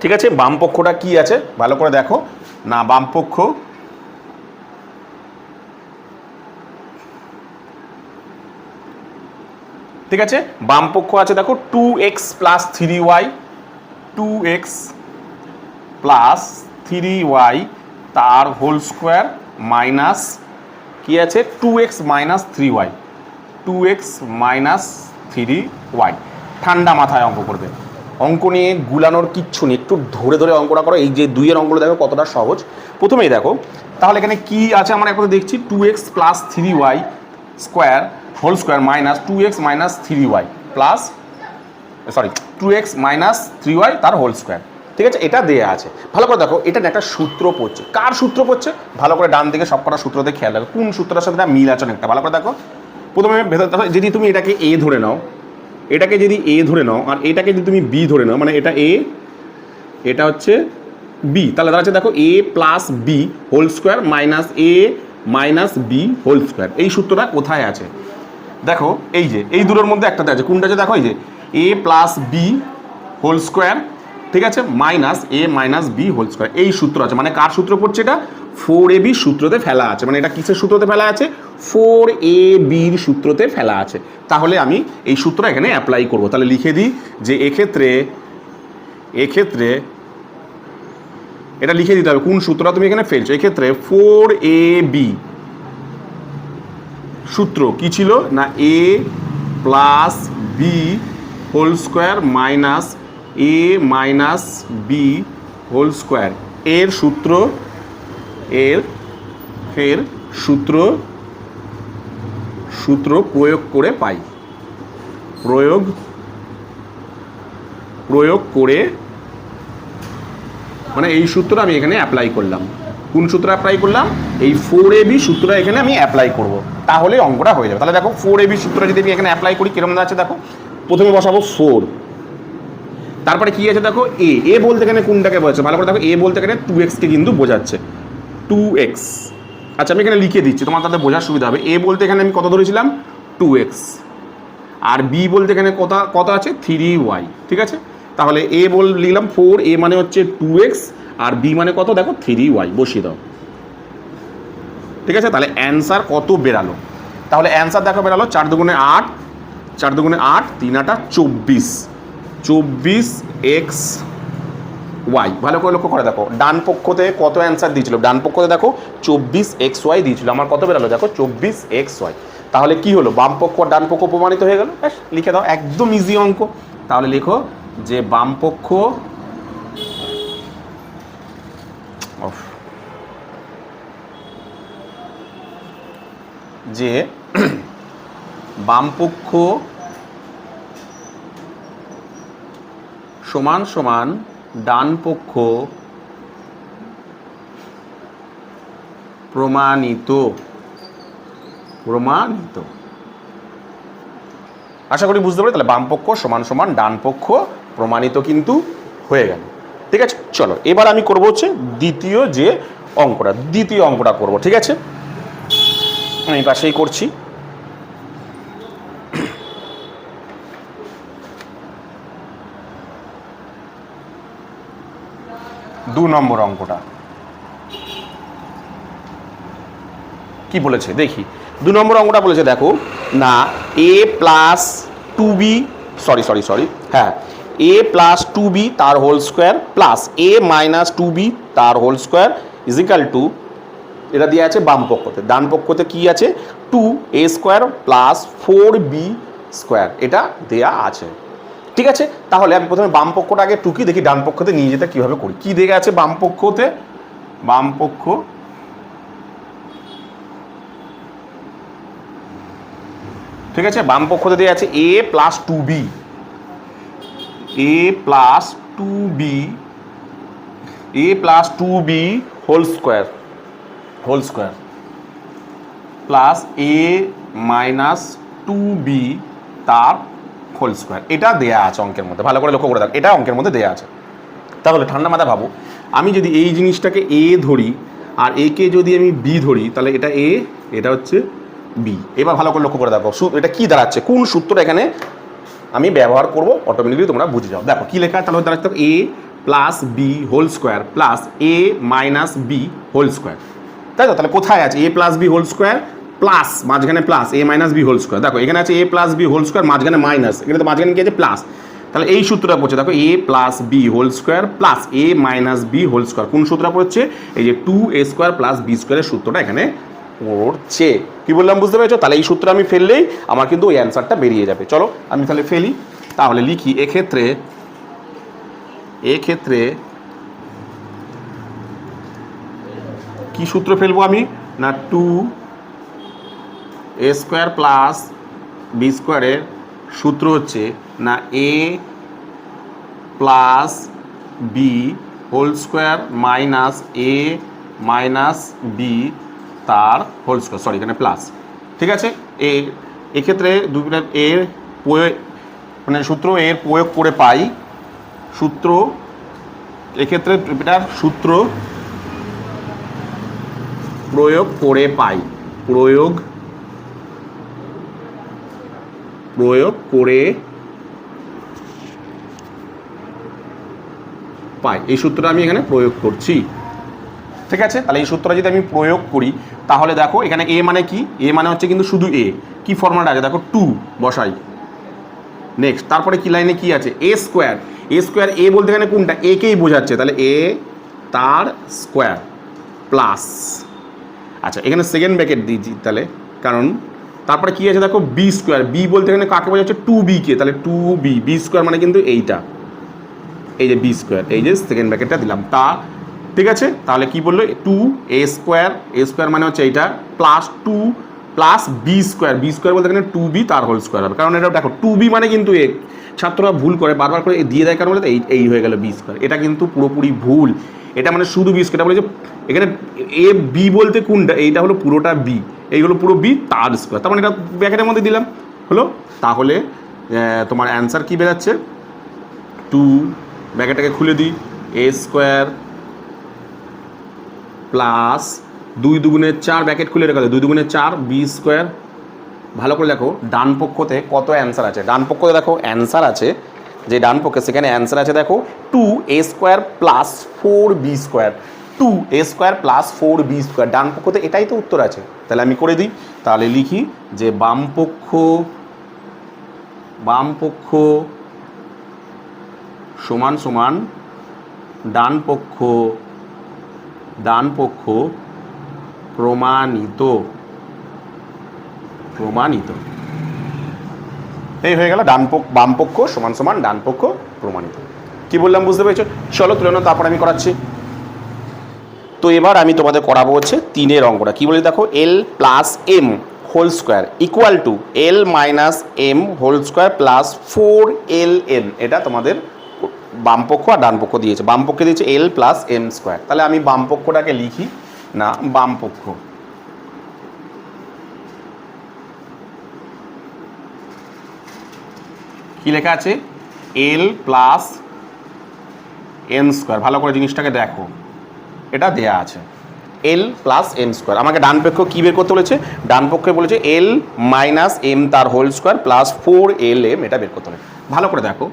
ঠিক আছে, বাম পক্ষটা কি আছে ভালো করে দেখো না, বাম পক্ষ ঠিক আছে, বাম পক্ষ আছে দেখো 2x plus 3y, 2x plus 3y তার হোল স্কোয়ার মাইনাস কি আছে 2x minus 3y, 2x minus 3y। ঠান্ডা মাথায় অঙ্ক করবে, অঙ্ক নিয়ে গুলানোর কিচ্ছু নেই, একটু ধরে ধরে অঙ্কটা করো। এই যে 2 এর অঙ্কগুলো দেখো কতটা সহজ। প্রথমেই দেখো তাহলে এখানে কি আছে, আমরা এখন দেখছি 2x plus 3y square whole square minus 2x minus 3y plus 2x minus 3y তার হোল স্কোয়ার, ঠিক আছে, এটা দেয়া আছে। ভালো করে দেখো, এটা একটা সূত্র পড়ছে, কার সূত্র পড়ছে, ভালো করে ডান দিকে সব কটা সূত্রতে খেয়াল রাখো, কোন সূত্রটার সাথে মিল আছে একটা, ভালো করে দেখো। প্রথমে ভেতর দেখো, যদি তুমি এটাকে a ধরে নাও, এটাকে যদি a ধরে নাও আর এটাকে যদি তুমি b ধরে নাও, মানে এটা a এটা হচ্ছে b, তাহলে দাঁড়াচ্ছে দেখো a plus B whole square minus a minus B whole square. এই সূত্রটা কোথায় আছে দেখো, এই যে এই দুটোর মধ্যে একটাতে আছে, কোনটা আছে দেখো, এই যে a plus B whole square, ঠিক আছে, minus a minus B whole square, এই সূত্র আছে। মানে কার সূত্র পড়ছে এটা, 4ab সূত্রতে ফেলা আছে, মানে এটা কিসের সূত্রতে ফেলা আছে, 4abর সূত্রতে ফেলা আছে। তাহলে আমি এই সূত্র এখানে অ্যাপ্লাই করব। তাহলে লিখে দিই যে এক্ষেত্রে এটা লিখে দিতে হবে কোন সূত্রটা তুমি এখানে ফেলছো। এক্ষেত্রে 4ab সূত্র কি ছিল না, a plus B whole square minus a minus B whole square, এর সূত্র সূত্র প্রয়োগ করে পাই, প্রয়োগ করে মানে এই সূত্র আমি এখানে অ্যাপ্লাই করলাম। কোন সূত্র অ্যাপ্লাই করলাম, এই 4ab সূত্রটা এখানে আমি অ্যাপ্লাই করব, তাহলে অঙ্কটা হয়ে যাবে। তাহলে দেখো 4ab সূত্রটা যদি আমি এখানে অ্যাপ্লাই করি কিরকম আছে দেখো, প্রথমে বসাবো 4, তারপরে কি আছে দেখো a বলতে এখানে কোনটাকে বোঝাচ্ছে, ভালো করে দেখো, a বলতে এখানে 2x কে কিন্তু বোঝাচ্ছে, 2x। আচ্ছা আমি এখানে লিখে দিচ্ছি, তোমার তাদের বোঝার সুবিধা হবে। a বলতে এখানে আমি কত ধরেছিলাম 2x, আর b বলতে এখানে কত আছে 3y, ঠিক আছে। তাহলে a লিখলাম 4, a মানে হচ্ছে 2x আর b মানে কত দেখো 3y, বসিয়ে দাও, ঠিক আছে। তাহলে অ্যান্সার কত বেরালো, তাহলে অ্যান্সার দেখো বেরালো 4 দুগুণে 8, 4 দুগুণে 8, 3 8 24, 24x y। ভালো করে লক্ষ্য করে দেখো ডান পক্ষতে কত অ্যান্সার দিয়েছিল, ডান পক্ষতে দেখো 24xy দিয়েছিল, আমার কত বেরালো দেখো 24xy। তাহলে কি হলো, বাম পক্ষ আর ডান পক্ষ প্রমাণিত হয়ে গেল, ব্যাস লিখে দাও, একদম ইজি অঙ্ক। তাহলে লেখো যে বাম পক্ষ সমান সমান ডান পক্ষ প্রমাণিত। প্রমাণিত আশা করি বুঝতে পারি। তাহলে বাম পক্ষ সমান সমান ডান পক্ষ প্রমাণিত কিন্তু হয়ে গেল। ঠিক আছে, চলো এবার আমি করবো হচ্ছে দ্বিতীয় অঙ্কটা করবো। ঠিক আছে, আমি পাশেই করছি। দু নম্বর অঙ্কটা কি বলেছে দেখি। দু নম্বর অঙ্কটা বলেছে দেখো না, a প্লাস টু বি হ্যাঁ a প্লাস টু বি তার whole square plus a minus two b তার হোল স্কোয়ার ইজিক্যাল টু, এটা দিয়ে আছে বাম পক্ষতে। ডান পক্ষতে কি আছে, 2a square plus 4b square, এটা দেয়া আছে। ঠিক আছে, তাহলে আমি প্রথমে বাম পক্ষটা আগে টুকি দেখি ডান পক্ষতে নিয়ে যেতে কীভাবে করি। কি দেয়া আছে বাম পক্ষতে, বাম পক্ষ ঠিক আছে, বাম পক্ষতে দেওয়া আছে a plus two b, a plus two b whole square plus a minus two b তার হোল স্কোয়ার, এটা দেয়া আছে অঙ্কের মধ্যে। ভালো করে লক্ষ্য করে দেখ, এটা অঙ্কের মধ্যে দেয়া আছে। তাহলে ঠান্ডা মাথা ভাবো, আমি যদি এই জিনিসটাকে a ধরি আর একে যদি আমি b ধরি, তাহলে এটা a, এটা হচ্ছে b। এবার ভালো করে লক্ষ্য করে দেখো এটা কি দাঁড়াচ্ছে, কোন সূত্রটা এখানে আমি ব্যবহার করব, অটোমেটিকলি তোমরা বুঝে যাও। দেখো কি লেখা, তাহলে দাঁড়াচ্ছে a plus B whole square plus a minus B whole square, তাই তো? তাহলে কোথায় আছে a plus B whole square plus মাঝখানে plus a minus B whole square. দেখো এখানে আছে a plus B whole square, মাঝখানে মাইনাস, এখানে তো মাঝখানে কি আছে প্লাস। তাহলে এই সূত্রটা পড়ছে দেখো a plus B whole square plus a minus B whole square. কোন সূত্রটা পড়ছে, এই যে 2a স্কোয়ার প্লাস বি স্কোয়ারের সূত্রটা এখানে পড়ছে। কি বললাম বুঝতে পেরেছো? তাহলে এই সূত্র আমি ফেললেই আমার কিন্তু ওই অ্যান্সারটা বেরিয়ে যাবে। চলো আমি তাহলে ফেলি, তাহলে লিখি এক্ষেত্রে কি সূত্র ফেলবো আমি না, 2a স্কোয়ার প্লাস বি স্কোয়ারের সূত্র হচ্ছে না a plus B whole square minus a minus b তার হোল স্কোয়ার, এখানে প্লাস। ঠিক আছে, এক্ষেত্রে এর মানে সূত্র এর প্রয়োগ করে পাই, সূত্র এক্ষেত্রে এটার সূত্র প্রয়োগ করে পাই, প্রয়োগ করে পাই, এই সূত্রটা আমি এখানে প্রয়োগ করছি। ঠিক আছে, তাহলে এই সূত্রটা যদি আমি প্রয়োগ করি, তাহলে দেখো এখানে a মানে কি, a মানে হচ্ছে কিন্তু শুধু a, কি ফর্মুলাটা আছে দেখো 2 বসাই। নেক্সট তারপরে কি লাইনে কি আছে, a স্কোয়ার a বলতে এখানে কোনটা, a কেই বোঝাচ্ছে, তাহলে a তার স্কোয়ার প্লাস, আচ্ছা এখানে সেকেন্ড ব্র্যাকেট দিয়েছি তাহলে, কারণ তারপরে কি আছে দেখো বি স্কোয়ার, বি বলতে এখানে কাকে বোঝাচ্ছে 2b কে, তাহলে 2b, বি স্কোয়ার মানে কিন্তু এইটা, এই যে বি স্কোয়ার, এই যে সেকেন্ড ব্র্যাকেটটা দিলাম তা। ঠিক আছে, তাহলে কি বললো 2a স্কোয়ার মানে হচ্ছে এইটা প্লাস 2 প্লাস বি স্কোয়ার বলতে এখানে 2b তার হোল স্কোয়ার হবে, কারণ এটা দেখো 2b মানে কিন্তু এ, ছাত্ররা ভুল করে বারবার করে দিয়ে দেয়, কারণ বলে এই হয়ে গেল বি স্কোয়ার, এটা কিন্তু পুরোপুরি ভুল। এটা মানে শুধু বি স্কোয়ার, এটা বলে যে এখানে এ বি বলতে কোনটা, এইটা হলো পুরোটা বি, এই হলো পুরো বি তার স্কোয়ার, তার মানে এটা ব্র্যাকেটের মধ্যে দিলাম হলো। তাহলে তোমার অ্যান্সার কি বেরাচ্ছে, 2 ব্র্যাকেটটাকে খুলে দিই a স্কোয়ার প্লাস 2 দুগুণে 4 ব্র্যাকেট খুলে রেখে 2 দুগুণে 4 বি স্কোয়ার। ভালো করে দেখো ডান পক্ষতে কত অ্যান্সার আছে, ডান পক্ষতে দেখো অ্যান্সার আছে, যে ডান পক্ষে সেখানে অ্যান্সার আছে দেখো 2a square plus 4b square, 2a square plus 4b square, ডান পক্ষতে এটাই তো উত্তর আছে। তাহলে আমি করে দিই, তাহলে লিখি যে বাম পক্ষ সমান সমান ডান পক্ষ প্রমাণিত, এই হয়ে গেল বাম পক্ষ সমান সমান ডান পক্ষ প্রমাণিত। কি বললাম বুঝতে পেরেছো? চলো তুলে নাও, তারপর আমি করাচ্ছি। তো এবার আমি তোমাদের করাবো হচ্ছে 3 অঙ্কটা। কি বলি দেখো, l plus m whole square equal to l minus m whole square plus 4ln, এটা তোমাদের বাম পক্ষ আর ডান পক্ষ দিয়েছে। বাম পক্ষে দিয়েছে এল প্লাস এম স্কোয়ার। তাহলে আমি বাম পক্ষটাকে লিখি, না বাম পক্ষ কি লেখা আছে, এল প্লাস এম স্কোয়ার। ভালো করে জিনিসটাকে দেখো, এটা দেয়া আছে এল প্লাস এম স্কোয়ার। আমাকে ডান পক্ষ কী বের করতে বলেছে, ডান পক্ষে বলেছে এল মাইনাস এম তার হোল স্কোয়ার প্লাস 4LM, এটা বের করতে হবে। ভালো করে দেখো,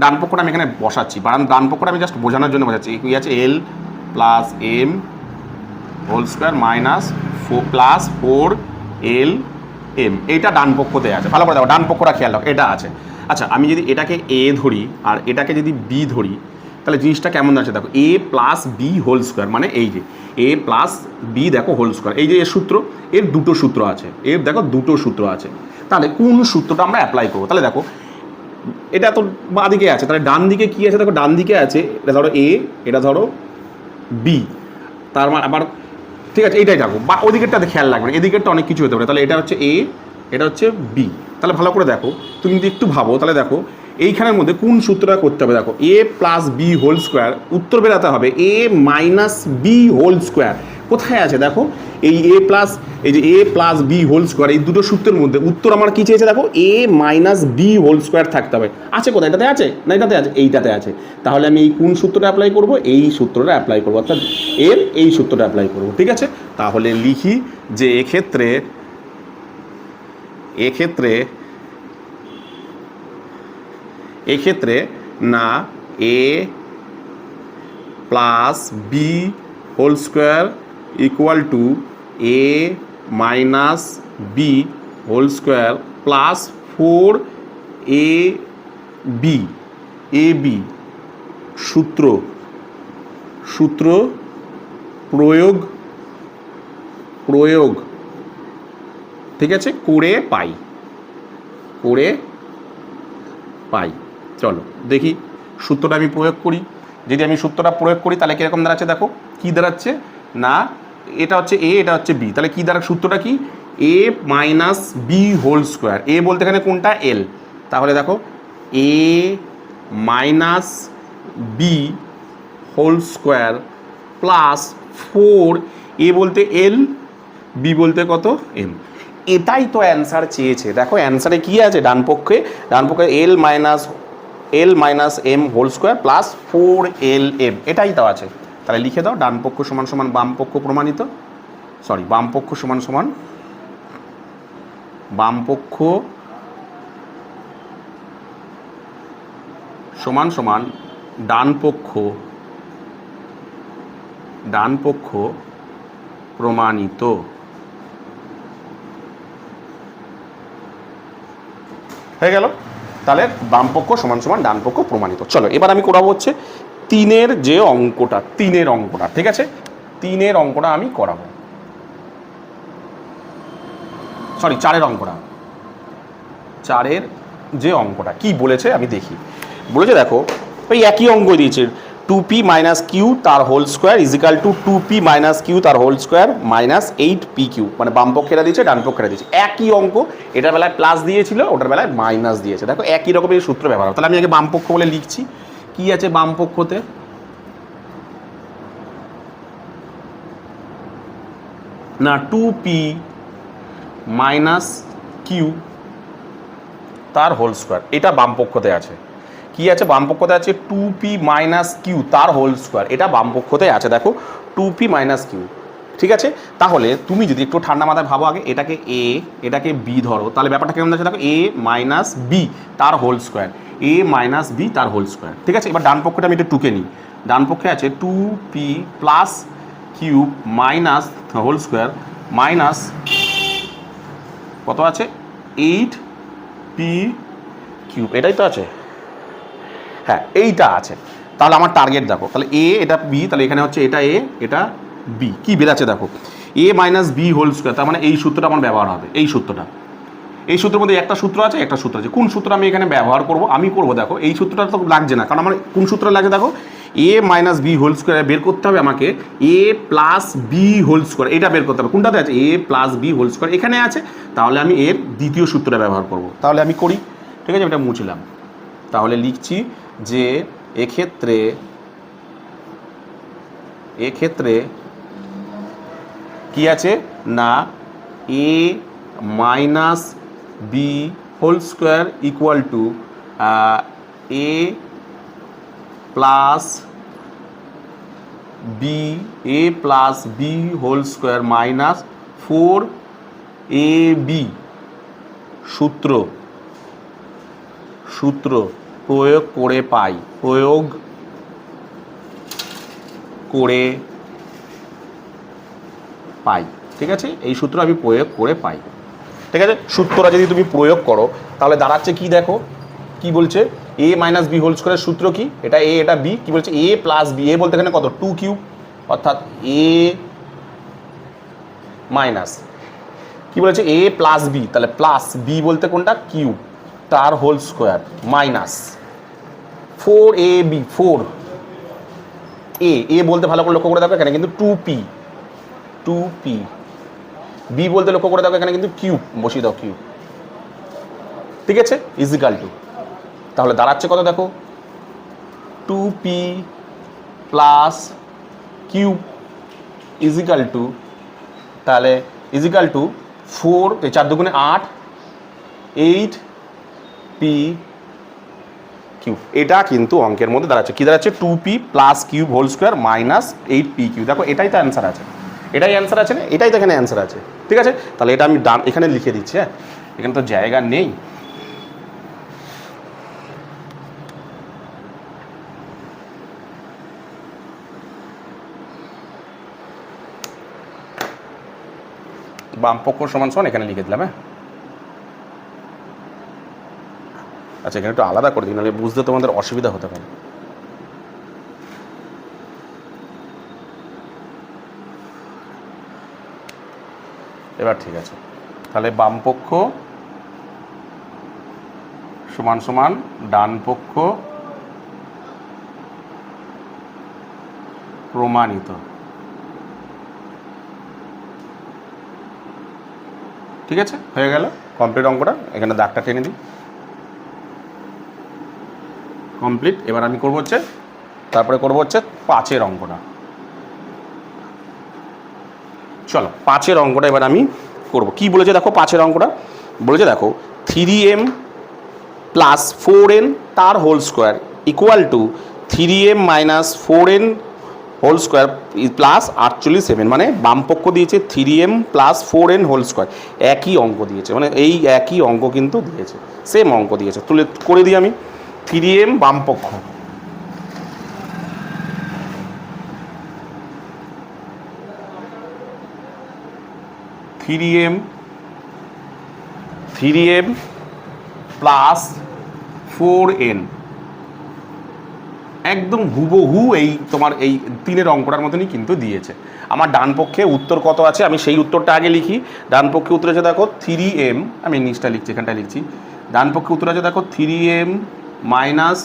ডান পক্ষটা আমি এখানে বসাচ্ছি, ডান পক্ষটা আমি জাস্ট বোঝানোর জন্য বোঝাচ্ছি। কি আছে, L plus M whole square minus plus 4LM, এইটা ডান পক্ষ দেওয়া আছে। ভালো করে দেখো, ডান পক্ষটা খেয়াল রাখো, এটা আছে। আচ্ছা, আমি যদি এটাকে এ ধরি আর এটাকে যদি বি ধরি, তাহলে জিনিসটা কেমন আছে দেখো, A plus B whole square, মানে এই যে এ প্লাস বি দেখো হোল স্কোয়ার, এই যে এর সূত্র, এর দুটো সূত্র আছে, এর দেখো দুটো সূত্র আছে। তাহলে কোন সূত্রটা আমরা অ্যাপ্লাই করবো? তাহলে দেখো, এটা তো বাঁ দিকে আছে, তাহলে ডান দিকে কী আছে দেখো, ডান দিকে আছে এটা ধরো এ, এটা ধরো বি, তার মানে আবার ঠিক আছে এইটাই থাকো, বা ওদিকেরটাতে খেয়াল রাখবে, এদিকেরটা অনেক কিছু হতে পারে। তাহলে এটা হচ্ছে এ, এটা হচ্ছে বি। তাহলে ভালো করে দেখো, তুমি যদি একটু ভাবো, তাহলে দেখো এইখানের মধ্যে কোন সূত্রটা করতে হবে। দেখো, A plus B whole square, উত্তর বেরাতে হবে এ মাইনাস বি হোল স্কোয়ার। কোথায় আছে দেখো, এই এ প্লাস, এই যে A plus B whole square, এই দুটো সূত্রের মধ্যে উত্তর আমার কী চেয়েছে দেখো, A minus B whole square থাকতে হবে। আছে কোথায়, এটাতে আছে না, এটাতে আছে, এইটাতে আছে। তাহলে আমি এই কোন সূত্রটা অ্যাপ্লাই করব, এই সূত্রটা অ্যাপ্লাই করবো, অর্থাৎ এর এই সূত্রটা অ্যাপ্লাই করবো। ঠিক আছে, তাহলে লিখি যে এক্ষেত্রে না A plus B whole square equal to A minus B whole square plus 4AB, সূত্র প্রয়োগ ঠিক আছে, করে পাই। চলো দেখি সূত্রটা আমি প্রয়োগ করি। যদি আমি সূত্রটা প্রয়োগ করি তাহলে কীরকম দাঁড়াচ্ছে দেখো, কী দাঁড়াচ্ছে না, এটা হচ্ছে এ, এটা হচ্ছে বি, তাহলে কী দাঁড়া, সূত্রটা কি, A minus B whole square, A বলতে এখানে কোনটা, এল। তাহলে দেখো A minus B whole square plus 4, A বলতে এল, বি বলতে কত, এম। এটাই তো অ্যান্সার চেয়েছে। দেখো অ্যান্সারে কী আছে, ডান পক্ষে L minus M whole square plus 4LM, এটাই তো আছে। তাহলে লিখে দাও, ডান পক্ষ সমান সমান বাম পক্ষ প্রমাণিত, বাম পক্ষ সমান সমান বাম পক্ষ সমান সমান ডান পক্ষ প্রমাণিত। হয়ে গেল, তাহলে বাম পক্ষ সমান সমান ডান পক্ষ প্রমাণিত। চলো এবার আমি করাবো হচ্ছে তিনের যে অঙ্কটা, ঠিক আছে, তিনের অঙ্কটা আমি করাবো, চারের অঙ্কটা, চারের যে অঙ্কটা কি বলেছে আমি দেখি। বলেছে দেখো, ওই একই অঙ্ক দিয়েছে, 2p মাইনাস কিউ তার whole square is equal to 2p minus q তার হোল স্কোয়ার মাইনাস 8pq, মানে বাম পক্ষেরা দিয়েছে ডান পক্ষেরা দিয়েছে, একই অঙ্ক। এটার বেলায় প্লাস দিয়েছিল, ওটার বেলায় মাইনাস দিয়েছে। দেখো একই রকমের সূত্র ব্যবহার। তাহলে আমি আগে বাম পক্ষ বলে লিখছি, কি আছে বাম পক্ষতে, না 2p মাইনাস কিউ তার হোল স্কোয়ার, এটা বাম পক্ষতে আছে। কি আছে বাম পক্ষতে আছে, 2p মাইনাস কিউ তার হোল স্কোয়ার, এটা বাম পক্ষতে আছে। দেখো 2p মাইনাস কিউ, ঠিক আছে। তাহলে তুমি যদি একটু ঠান্ডা মাথায় ভাবো, আগে এটাকে এ, এটাকে বি ধরো, তাহলে ব্যাপারটা কেমন আছে দেখো, এ মাইনাস বি তার হোল স্কোয়ার, এ মাইনাস বি তার হোল স্কোয়ার, ঠিক আছে। এবার ডান পক্ষটা আমি একটু টুকে নিই, ডান পক্ষে আছে 2p plus cube minus whole square minus কত আছে, 8p কিউব, এটাই তো আছে, হ্যাঁ এইটা আছে। তাহলে আমার টার্গেট দেখো, তাহলে এ, এটা বি, তাহলে এখানে হচ্ছে এটা এ, এটা বি, কি বেরাচ্ছে দেখো, A minus B whole square, তার মানে এই সূত্রটা আমার ব্যবহার হবে, এই সূত্রটা। এই সূত্রের মধ্যে একটা সূত্র আছে, একটা সূত্র আছে। কোন সূত্র আমি এখানে ব্যবহার করব, আমি করব দেখো, এই সূত্রটা তো লাগছে না, কারণ আমার কোন সূত্র লাগছে দেখো, A minus B whole square বের করতে হবে আমাকে, এ প্লাস বি হোল স্কোয়ার, এটা বের করতে হবে। কোনটাতে আছে, এ প্লাস বি হোল স্কোয়ার এখানে আছে, তাহলে আমি এর দ্বিতীয় সূত্রটা ব্যবহার করব। তাহলে আমি করি, ঠিক আছে, এটা মুছলাম। তাহলে লিখছি যে এক্ষেত্রে কি আছে না A minus B whole square equal to A plus B whole square minus 4ab সূত্র প্রয়োগ করে পাই ঠিক আছে, এই সূত্র আমি প্রয়োগ করে পাই। ঠিক আছে, সূত্রটা যদি তুমি প্রয়োগ করো তাহলে দাঁড়াচ্ছে কি দেখো, কি বলছে এ মাইনাস বি হোল স্কোয়ারের সূত্র কি, এটা এ এটা বি, কি বলছে এ প্লাস বি, এ বলতে এখানে কত 2 কিউব, অর্থাৎ এ মাইনাস কি বলেছে এ প্লাস বি, তাহলে প্লাস বি বলতে কোনটা কিউব তার whole square minus 4ab 4 A বলতে ভালো করে লক্ষ্য করে দেখো এখানে কিন্তু 2p বি বলতে লক্ষ্য করে দেখো এখানে কিন্তু কিউব বসিয়ে দাও কিউব। ঠিক আছে, ইজিক্যাল টু তাহলে দাঁড়াচ্ছে কত দেখো 2p plus cube is equal to, তাহলে ইজিক্যাল টু 4 4 দুগুণে 8 8p কিউব। এটা কিন্তু অঙ্কের মধ্যে দাঁড়াচ্ছে কি দাঁড়াচ্ছে 2p plus cube whole square minus 8p cube. দেখো এটাই তো অ্যান্সার আছে, এটাই অ্যান্সার আছে না, এটাই তো এখানে অ্যান্সার আছে। ঠিক আছে, তাহলে এটা আমি ডান এখানে লিখে দিচ্ছি। হ্যাঁ, এখানে তো জায়গা নেই। বামপক্ষ সমান সমান এখানে লিখে দিলাম। হ্যাঁ, আচ্ছা এখানে একটু আলাদা করে দিই, নাহলে বুঝতে তোমাদের অসুবিধা হতে পারে। এবার ঠিক আছে, তাহলে বামপক্ষ সমান সমান ডান পক্ষ প্রমাণিত। ঠিক আছে, হয়ে গেল কমপ্লিট অঙ্কটা। এখানে দাগটা টেনে দিই, কমপ্লিট। এবার আমি করবো হচ্ছে তারপরে করবো হচ্ছে 5-এর অঙ্কটা। চলো 5-এর অঙ্কটা এবার আমি করব। কি বলেছে দেখো 5-এর অঙ্কটা বলেছে দেখো 3m প্লাস 4n তার whole square equal to 3m minus 4n whole square plus 48m, মানে বামপক্ষ দিয়েছে 3m plus 4n whole square, একই অঙ্ক দিয়েছে, মানে এই একই অঙ্ক কিন্তু দিয়েছে, সেম অঙ্ক দিয়েছে। তুলে করে দিই আমি 3m বামপক্ষ, three M plus 4n একদম হুবহু এই তোমার এই 3-এর অঙ্কটার মতনই কিন্তু দিয়েছে। আমার ডান পক্ষে উত্তর কত আছে আমি সেই উত্তরটা আগে লিখি। ডান পক্ষে উত্তর আছে দেখো 3m, আমি নিচটা লিখছি, এখানটা লিখছি। ডান পক্ষে উত্তর আছে দেখো 3m minus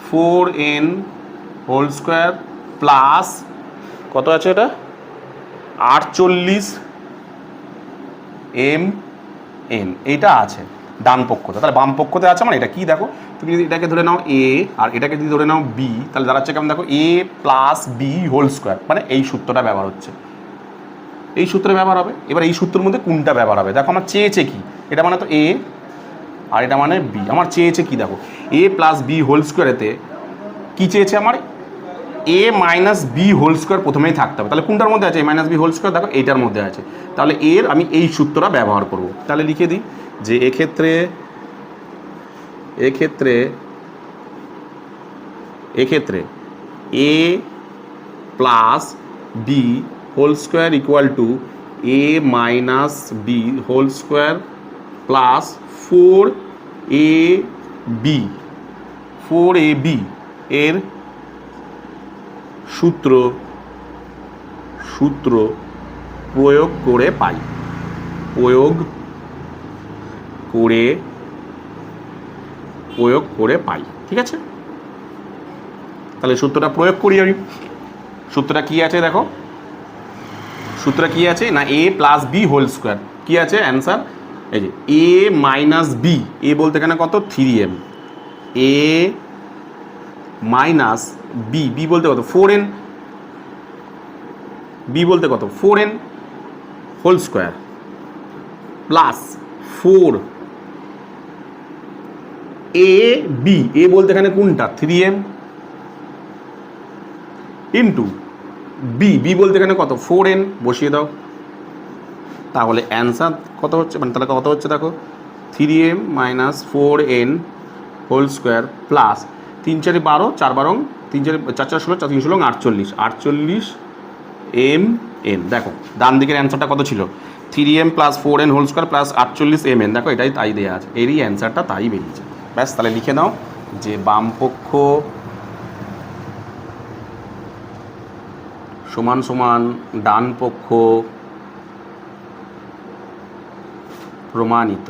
4n whole square plus কত আছে এটা 48m এইটা আছে ডান পক্ষতে। তাহলে বাম পক্ষতে আছে মানে এটা কি দেখো, তুমি যদি এটাকে ধরে নাও a আর এটাকে যদি ধরে নাও b, তাহলে দাঁড়াচ্ছে কেমন দেখো a plus B whole square, মানে এই সূত্রটা ব্যবহার হচ্ছে, এই সূত্রে ব্যবহার হবে। এবার এই সূত্রের মধ্যে কোনটা ব্যবহার হবে দেখো, আমার চেয়েছে কি, এটা মানে তো a আর এটা মানে b, আমার চেয়েছে কি দেখো a প্লাস বি হোল স্কোয়ারেতে কী চেয়েছে আমার a minus B whole square প্রথমেই থাকতে হবে। তাহলে কোনটার মধ্যে আছে a minus B whole square, দেখো এইটার মধ্যে আছে, তাহলে এর আমি এই সূত্রটা ব্যবহার করব। তাহলে লিখে দিই যে এক্ষেত্রে a plus B whole square equal to a minus B whole square plus 4ab এর সূত্র প্রয়োগ করে পাই, ঠিক আছে। তাহলে সূত্রটা প্রয়োগ করি আমি। সূত্রটা কি আছে দেখো, সূত্রটা কি আছে না a plus B whole square, কি আছে অ্যান্সার এই যে a মাইনাস বি, এ বলতে এখানে কত 3m, a minus B, B বলতে কত 4n, বি বলতে কত 4n whole square plus 4 A B, এ বলতে এখানে কোনটা 3m ইন্টু বি, বি বলতে এখানে কত 4n, বসিয়ে দাও। তাহলে অ্যান্সার কত হচ্ছে, মানে তাহলে কত হচ্ছে দেখো 3m minus 4n whole square plus 3 4 12, 4 12 3 4 4 4 16, 4 3 16 48, 48 mn। দেখো ডান দিকের অ্যান্সারটা কত ছিল 3m plus 4n whole square plus 48 mn। দেখো এটাই তাই দেওয়া আছে, এরই অ্যান্সারটা তাই বেরিয়েছে। ব্যাস, তাহলে লিখে নাও যে বাম পক্ষ সমান সমান ডান পক্ষ প্রমাণিত।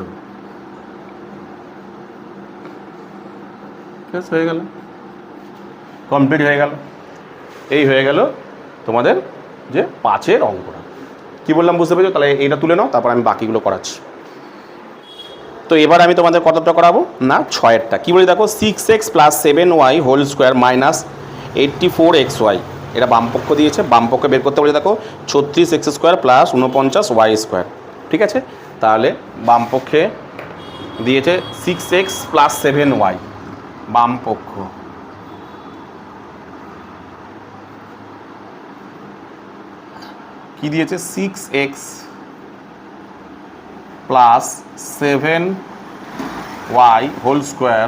ব্যাস হয়ে গেল, কমপ্লিট হয়ে গেল। এই হয়ে গেল তোমাদের যে 5-এর অঙ্কটা। কি বললাম বুঝতে পেরেছো? তাহলে এইটা তুলে নাও, তারপর আমি বাকিগুলো করাচ্ছি। তো এবার আমি তোমাদের কতটা করাবো না 6-এরটা। কী বলি দেখো 6x plus 7y whole square minus 84xy, এটা বামপক্ষ দিয়েছে। বামপক্ষে বের করতে বলে দেখো 36x square plus 49y square. ঠিক আছে, তাহলে বামপক্ষে দিয়েছে 6x প্লাস 7y, বামপক্ষ কি দিয়েছে 6x plus 7y whole square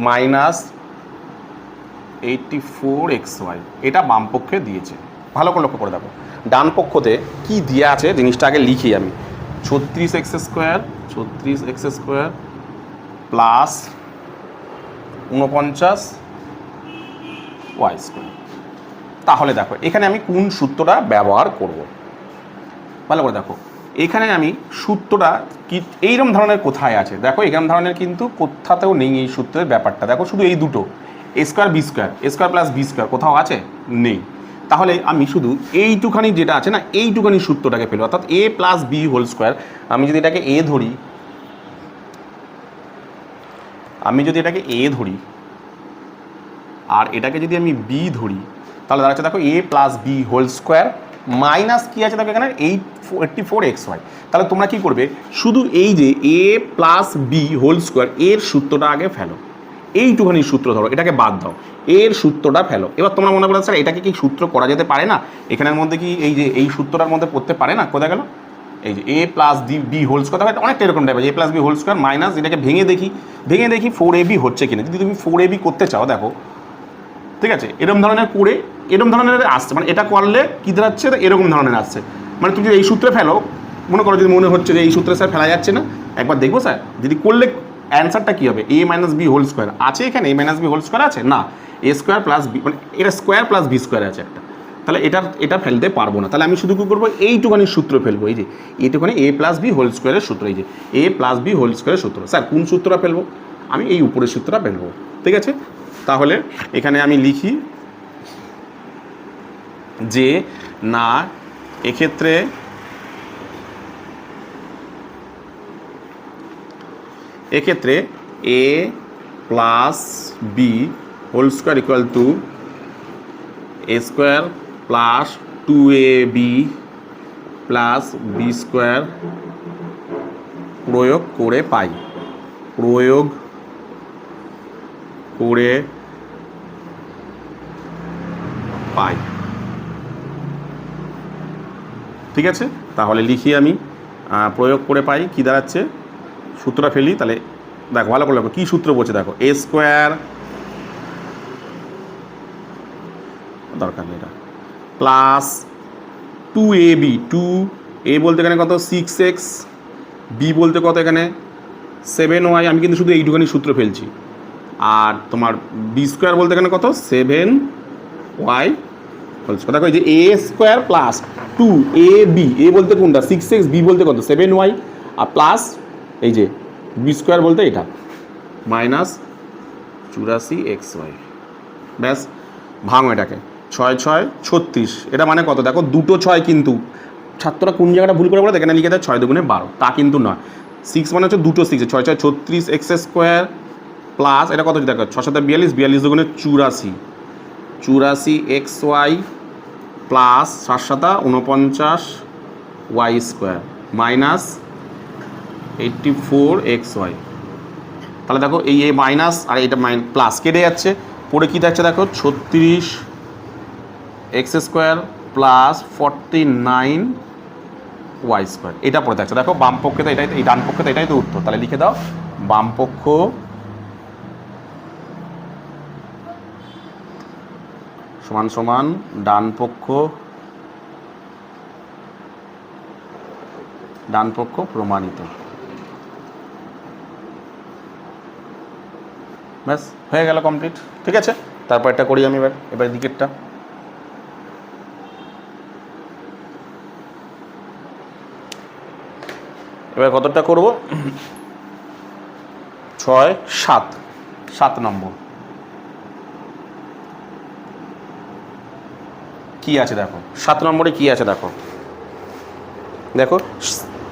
minus 84xy, এটা বামপক্ষে দিয়েছে। ভালো করে লক্ষ্য করে দেখো ডান পক্ষতে কি দেওয়া আছে জিনিসটা আগে লিখি আমি। 36x square plus 49y square. তাহলে দেখো এখানে আমি কোন সূত্রটা ব্যবহার করব, ভালো করে দেখো। এখানে আমি সূত্রটা কি এইরকম ধরনের কোথায় আছে দেখো, এরকম ধরনের কিন্তু কোথাতেও নেই এই সূত্রের ব্যাপারটা। দেখো শুধু এই দুটো এ স্কোয়ার বি স্কোয়ার, এ স্কোয়ার প্লাস বি স্কোয়ার কোথাও আছে নেই। তাহলে আমি শুধু এইটুখানি যেটা আছে না, এইটুখানি সূত্রটাকে ফেলবো, অর্থাৎ এ প্লাস বি হোল স্কোয়ার। আমি যদি এটাকে এ ধরি, আর এটাকে যদি আমি বি ধরি, তাহলে দাঁড়াচ্ছে দেখো A plus B whole square minus কী আছে দেখো এখানে 84xy। তাহলে তোমরা কি করবে, শুধু এই যে A plus B whole square এর সূত্রটা আগে ফেলো, এইটুখানি সূত্র ধরো, এটাকে বাদ দাও, এর সূত্রটা ফেলো। এবার তোমরা মনে করো স্যার এটাকে কি সূত্র করা যেতে পারে না, এখানের মধ্যে কি এই যে এই সূত্রটার মধ্যে পড়তে পারে না? কোথায় গেল এই যে A plus B whole square, অনেকটা এরকম টাইপের A plus B whole square minus, এটাকে ভেঙে দেখি 4ab হচ্ছে কিনা। যদি তুমি 4ab করতে চাও দেখো, ঠিক আছে, এরকম ধরনের করে এরকম ধরনের আসছে, মানে এটা করলে কী দাঁড়াচ্ছে এরকম ধরনের আসছে। মানে তুমি যদি এই সূত্রে ফেলো, মনে করো যদি মনে হচ্ছে যে এই সূত্রে স্যার ফেলা যাচ্ছে না, একবার দেখবো স্যার যদি করলে অ্যান্সারটা কী হবে, এ মাইনাস বি হোল স্কোয়ার আছে এখানে, এ মাইনাস বি হোল স্কোয়ার আছে না, এ স্কোয়ার প্লাস বি, মানে এটা স্কোয়ার প্লাস বি স্কোয়ার আছে একটা, তাহলে এটা ফেলতে পারবো না। তাহলে আমি শুধু কী করবো, এইটুখানি সূত্র ফেলবো, এই যে এইটুখানি এ প্লাস বি হোল স্কোয়ারের সূত্র, এই যে এ প্লাস বি হোল স্কোয়ারের সূত্র। স্যার কোন সূত্রটা ফেলবো? আমি এই উপরের সূত্রটা ফেলবো। ঠিক আছে, তাহলে এখানে আমি লিখি যে না এক্ষেত্রে A plus B whole square equal to A square plus 2ab plus B square প্রয়োগ করে পাই, ঠিক আছে, তাহলে লিখি আমি প্রয়োগ করে পাই কী দাঁড়াচ্ছে, সূত্রটা ফেলি। তাহলে দেখো ভালো করে দেখো কী সূত্র বলছে, দেখো এ স্কোয়ার দরকার নেই এটা প্লাস 2ab, 2a বলতে এখানে কত 6x, বি বলতে কত এখানে 7y, আমি কিন্তু শুধু এইটুখানি সূত্র ফেলছি, আর তোমার বি স্কোয়ার বলতে এখানে কত 7y হোল স্কোয়ার। দেখো এই যে এ স্কোয়ার প্লাস 2ab, এ বলতে কোনটা 6x, বি বলতে কত 7y, আর প্লাস এই যে বি স্কোয়ার বলতে এটা মাইনাস 84xy। ব্যাস ভাঙো এটাকে, 6 6 36, এটা মানে কত দেখো দুটো 6, কিন্তু ছাত্ররা কোন জায়গাটা ভুল করে বলে এখানে লিখে দেয় 6 2 12, তা কিন্তু নয়। 6 মানে হচ্ছে দুটো 6, 6 6 36x স্কোয়ার প্লাস এটা কত দেখো 6 7 42, 42 দুগুণে 84, 84 XY plus 7 7 49 Y square minus 84 XY। তাহলে দেখো এই মাইনাস আর এটা প্লাস কেটে যাচ্ছে, পরে কী থাকছে দেখো 36 X square plus 49 Y square, এটা পড়ে থাকছে। দেখো বাম পক্ষে তো এটাই, এই ডান পক্ষে তো এটাই তো উত্তর। তাহলে লিখে দাও বাম পক্ষ সমান সমান ডান পক্ষ প্রমাণিত। ব্যাস হয়ে গেল কমপ্লিট। ঠিক আছে, তারপর এটা করি আমি এবার দিকেরটা। এবার কতটা করব 6 7 7 নম্বর কি আছে দেখো, 7 নম্বরে কি আছে দেখো, দেখো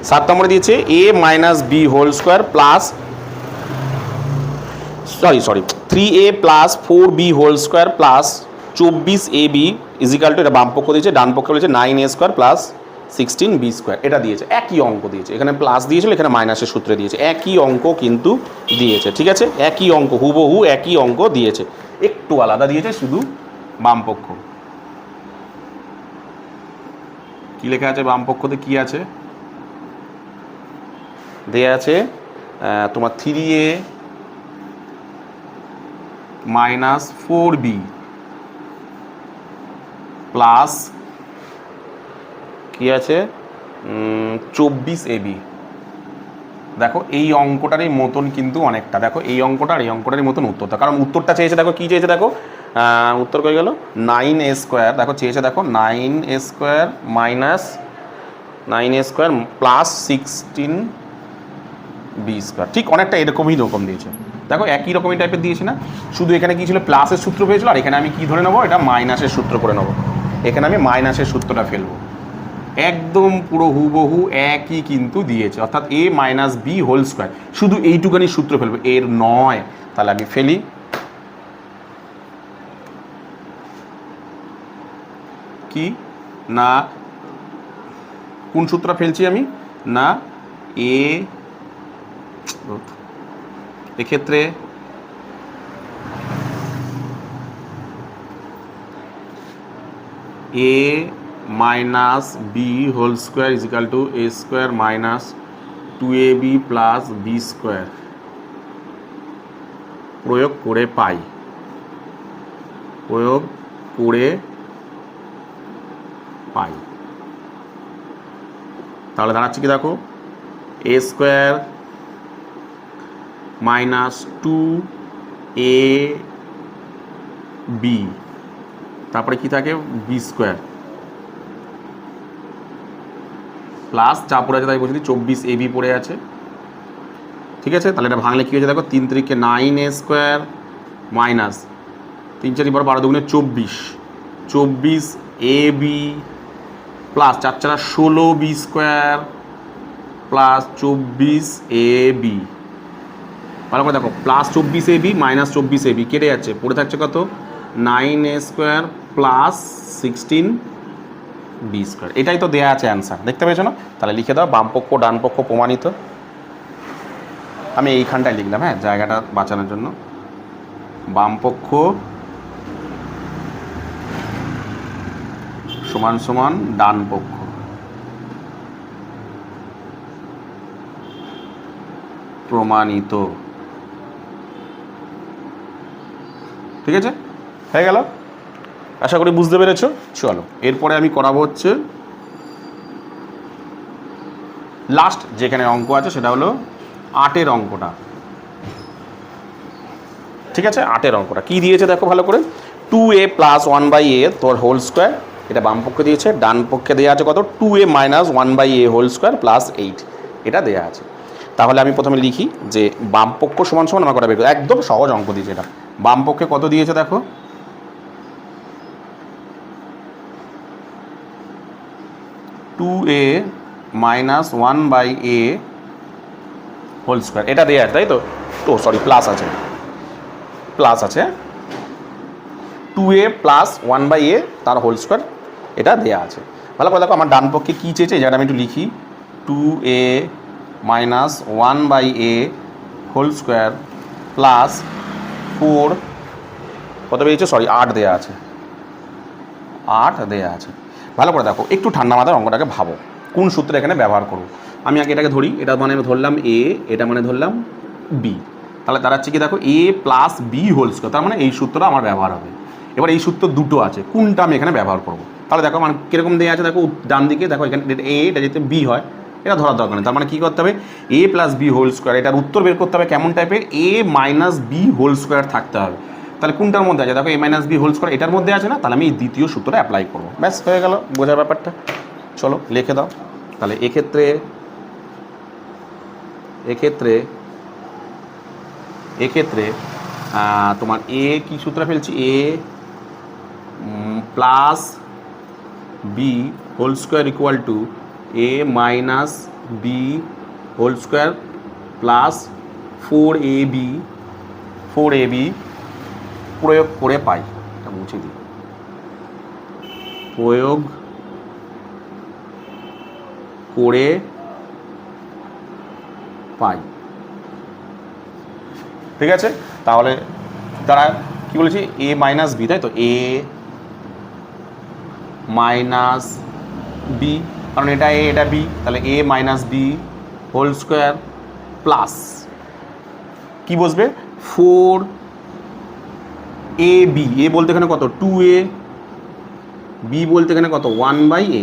7 নম্বরে দিয়েছে a minus B whole square plus sorry 3a plus 4b whole square plus 24ab is equal to, এটা বাম পক্ষ দিয়েছে, ডান পক্ষ বলেছে 9a square plus 16b square. এটা দিয়েছে, একই অঙ্ক দিয়েছে, এখানে প্লাস দিয়েছিল, এখানে মাইনাসের সূত্রে দিয়েছে, একই অঙ্ক কিন্তু দিয়েছে। ঠিক আছে, একই অঙ্ক, হুবহু একই অঙ্ক দিয়েছে, একটু আলাদা দিয়েছে শুধু বাম পক্ষ। কি লেখা আছে বাম পক্ষতে, কি আছে দেয়া আছে তোমার 3a মাইনাস 4b প্লাস কি আছে 24ab। দেখো এই অঙ্কটারই মতন কিন্তু অনেকটা, দেখো এই অঙ্কটার এই অঙ্কটারই মতন উত্তরটা, কারণ উত্তরটা চেয়েছে দেখো, কি চেয়েছে দেখো, উত্তর কয়ে গেল 9a স্কোয়ার, দেখো চেয়েছে দেখো 9a square minus 9a square plus 16b square. ঠিক অনেকটা এরকমই রকম দিয়েছে, দেখো একই রকমই টাইপের দিয়েছে না, শুধু এখানে কি ছিল প্লাসের সূত্র পেয়েছিল, আর এখানে আমি কি ধরে নেবো, এটা মাইনাসের সূত্র করে নেবো, এখানে আমি মাইনাসের সূত্রটা ফেলবো। একদম পুরো হুবহু একই কিন্তু দিয়েছে, অর্থাৎ a minus B whole square, শুধু এইটুকানি সূত্র ফেলবো, এর নয়। তাহলে আমি ফেলি, কি না কোন সূত্রটা ফেলছি আমি, না এক্ষেত্রে a minus B whole square is equal to a square minus 2ab plus B square প্রয়োগ করে পাই, তাহলে দাঁড়াচ্ছে কি দেখো a স্কোয়ার মাইনাস 2ab, তারপরে কি থাকে বি স্কোয়ার প্লাস যা পড়ে আছে তাই বলছি 24ab পড়ে আছে। ঠিক আছে, তাহলে এটা ভাঙলে কী হয়েছে দেখো 3 3 9a square minus 3 4 12 2 24, 24ab plus 4 4 16b square plus 24ab। ভালো করে দেখো প্লাস 24ab মাইনাস 24ab কেটে যাচ্ছে, পড়ে থাকছে কত 9a square plus 16b square. এটাই তো দেয়া আছে অ্যান্সার, দেখতে পেয়েছো না? তাহলে লিখে দাও বাম পক্ষ ডান পক্ষ প্রমাণিত। আমি এইখানটায় লিখলাম, হ্যাঁ, জায়গাটা বাঁচানোর জন্য। বাম পক্ষ সমান সমান ডান পক্ষ প্রমাণিত। ঠিক আছে, হয়ে গেল, আশা করি বুঝতে পেরেছো। চলো এরপরে আমি করাবো হচ্ছে লাস্ট যেখানে অঙ্ক আছে, সেটা হলো 8-এর অঙ্কটা। ঠিক আছে, 8-এর অঙ্কটা কি দিয়েছে দেখো ভালো করে, 2a প্লাস 1/a তোর হোল স্কোয়ার, এটা বাম পক্ষে দিয়েছে, ডান পক্ষে দেওয়া আছে কত 2a minus 1/a whole square plus 8, এটা দেওয়া আছে। তাহলে আমি প্রথমে লিখি যে বাম পক্ষ সমান সমান আমার কটা বের, একদম সহজ অঙ্ক দিয়েছে এটা। বাম পক্ষে কত দিয়েছে দেখো, 2a minus 1/a whole square, এটা দেওয়া আছে তাই তো, সরি প্লাস আছে, প্লাস আছে 2a প্লাস 1/a তার হোল স্কোয়ার, এটা দেওয়া আছে। ভালো করে দেখো আমার ডান পক্ষে কী চেয়েছে, যেটা আমি একটু লিখি 2a minus 1/a whole square plus 4 কত পেয়েছে, সরি 8 দেওয়া আছে, 8 দেওয়া আছে। ভালো করে দেখো, একটু ঠান্ডা মাথায় অঙ্কটাকে ভাবো কোন সূত্র এখানে ব্যবহার করবো। আমি আগে এটাকে ধরি, এটা মানে আমি ধরলাম a, এটা মানে ধরলাম b, তাহলে দাঁড়াচ্ছে কি দেখো a plus B whole square, তার মানে এই সূত্রটা আমার ব্যবহার হবে। এবার এই সূত্র দুটো আছে, কোনটা আমি এখানে ব্যবহার করবো। তাহলে দেখো মানে কীরকম দেওয়া আছে, দেখো ডান দিকে দেখো এখানে a, এটা যেতে b হয়, এটা ধরার দরকার নেই। তার মানে কী করতে হবে, a plus B whole square, এটার উত্তর বের করতে হবে কেমন টাইপের, a minus B whole square থাকতে হবে। তাহলে কোনটার মধ্যে আছে, দেখো a minus B whole square এটার মধ্যে আছে না, তাহলে আমি এই দ্বিতীয় সূত্রটা অ্যাপ্লাই করবো, ব্যাস হয়ে গেল, বোঝার ব্যাপারটা। চলো লিখে দাও। তাহলে এক্ষেত্রে তোমার a কি সূত্র ফেলছি, a plus B whole square equal to a minus B whole square plus 4ab প্রয়োগ করে পাই, এটা মুছে দিই, প্রয়োগ করে পাই। ঠিক আছে, তাহলে তারা কি বলেছি, a মাইনাস বি, তাই তো a মাইনাস বি, কারণ এটা a এটা b, তাহলে a minus B whole square plus কি বসবে 4ab, a বলতে এখানে কত 2a, b বলতে এখানে কত 1/a।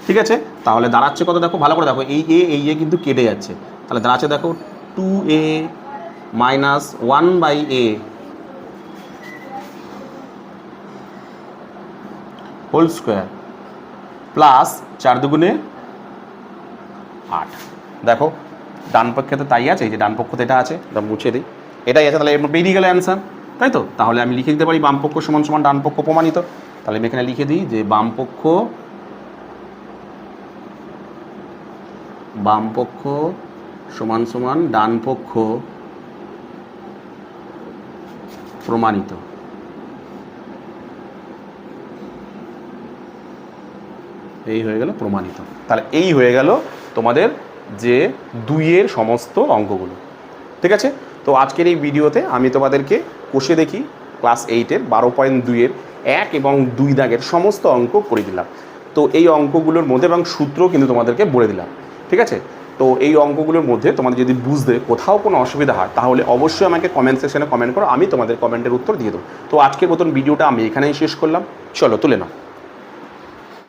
ঠিক আছে, তাহলে দাঁড়াচ্ছে কত দেখো, ভালো করে দেখো, এই a কিন্তু কেটে যাচ্ছে, তাহলে দাঁড়াচ্ছে দেখো 2a minus 1/a whole square plus 4 দুগুণে 8। দেখো ডান পক্ষে তো তাই আছে, এই যে ডান পক্ষ তো এটা আছে, এটা মুছে দিই, এটাই আছে, তাহলে বেরিয়ে গেল অ্যান্সার, তাই তো। তাহলে আমি লিখে দিতে পারি বাম পক্ষ সমান সমান ডান পক্ষ প্রমাণিত। তাহলে আমি এখানে লিখে দিই যে বাম পক্ষ সমান সমান ডান পক্ষ প্রমাণিত। এই হয়ে গেল প্রমাণিত। তাহলে এই হয়ে গেল তোমাদের যে 2-এর সমস্ত অঙ্কগুলো। ঠিক আছে, তো আজকের এই ভিডিওতে আমি তোমাদেরকে কষে দেখি ক্লাস 8-এর 12.2-এর 1 এবং 2 দাগের সমস্ত অঙ্ক করে দিলাম। তো এই অঙ্কগুলোর মধ্যে এবং সূত্র কিন্তু তোমাদেরকে বলে দিলাম। ঠিক আছে, তো এই অঙ্কগুলোর মধ্যে তোমাদের যদি বুঝতে কোথাও কোনো অসুবিধা হয় তাহলে অবশ্যই আমাকে কমেন্ট সেকশনে কমেন্ট করো, আমি তোমাদের কমেন্টের উত্তর দিয়ে দেবো। তো আজকের মতন ভিডিওটা আমি এখানেই শেষ করলাম, চলো তুলে নাও।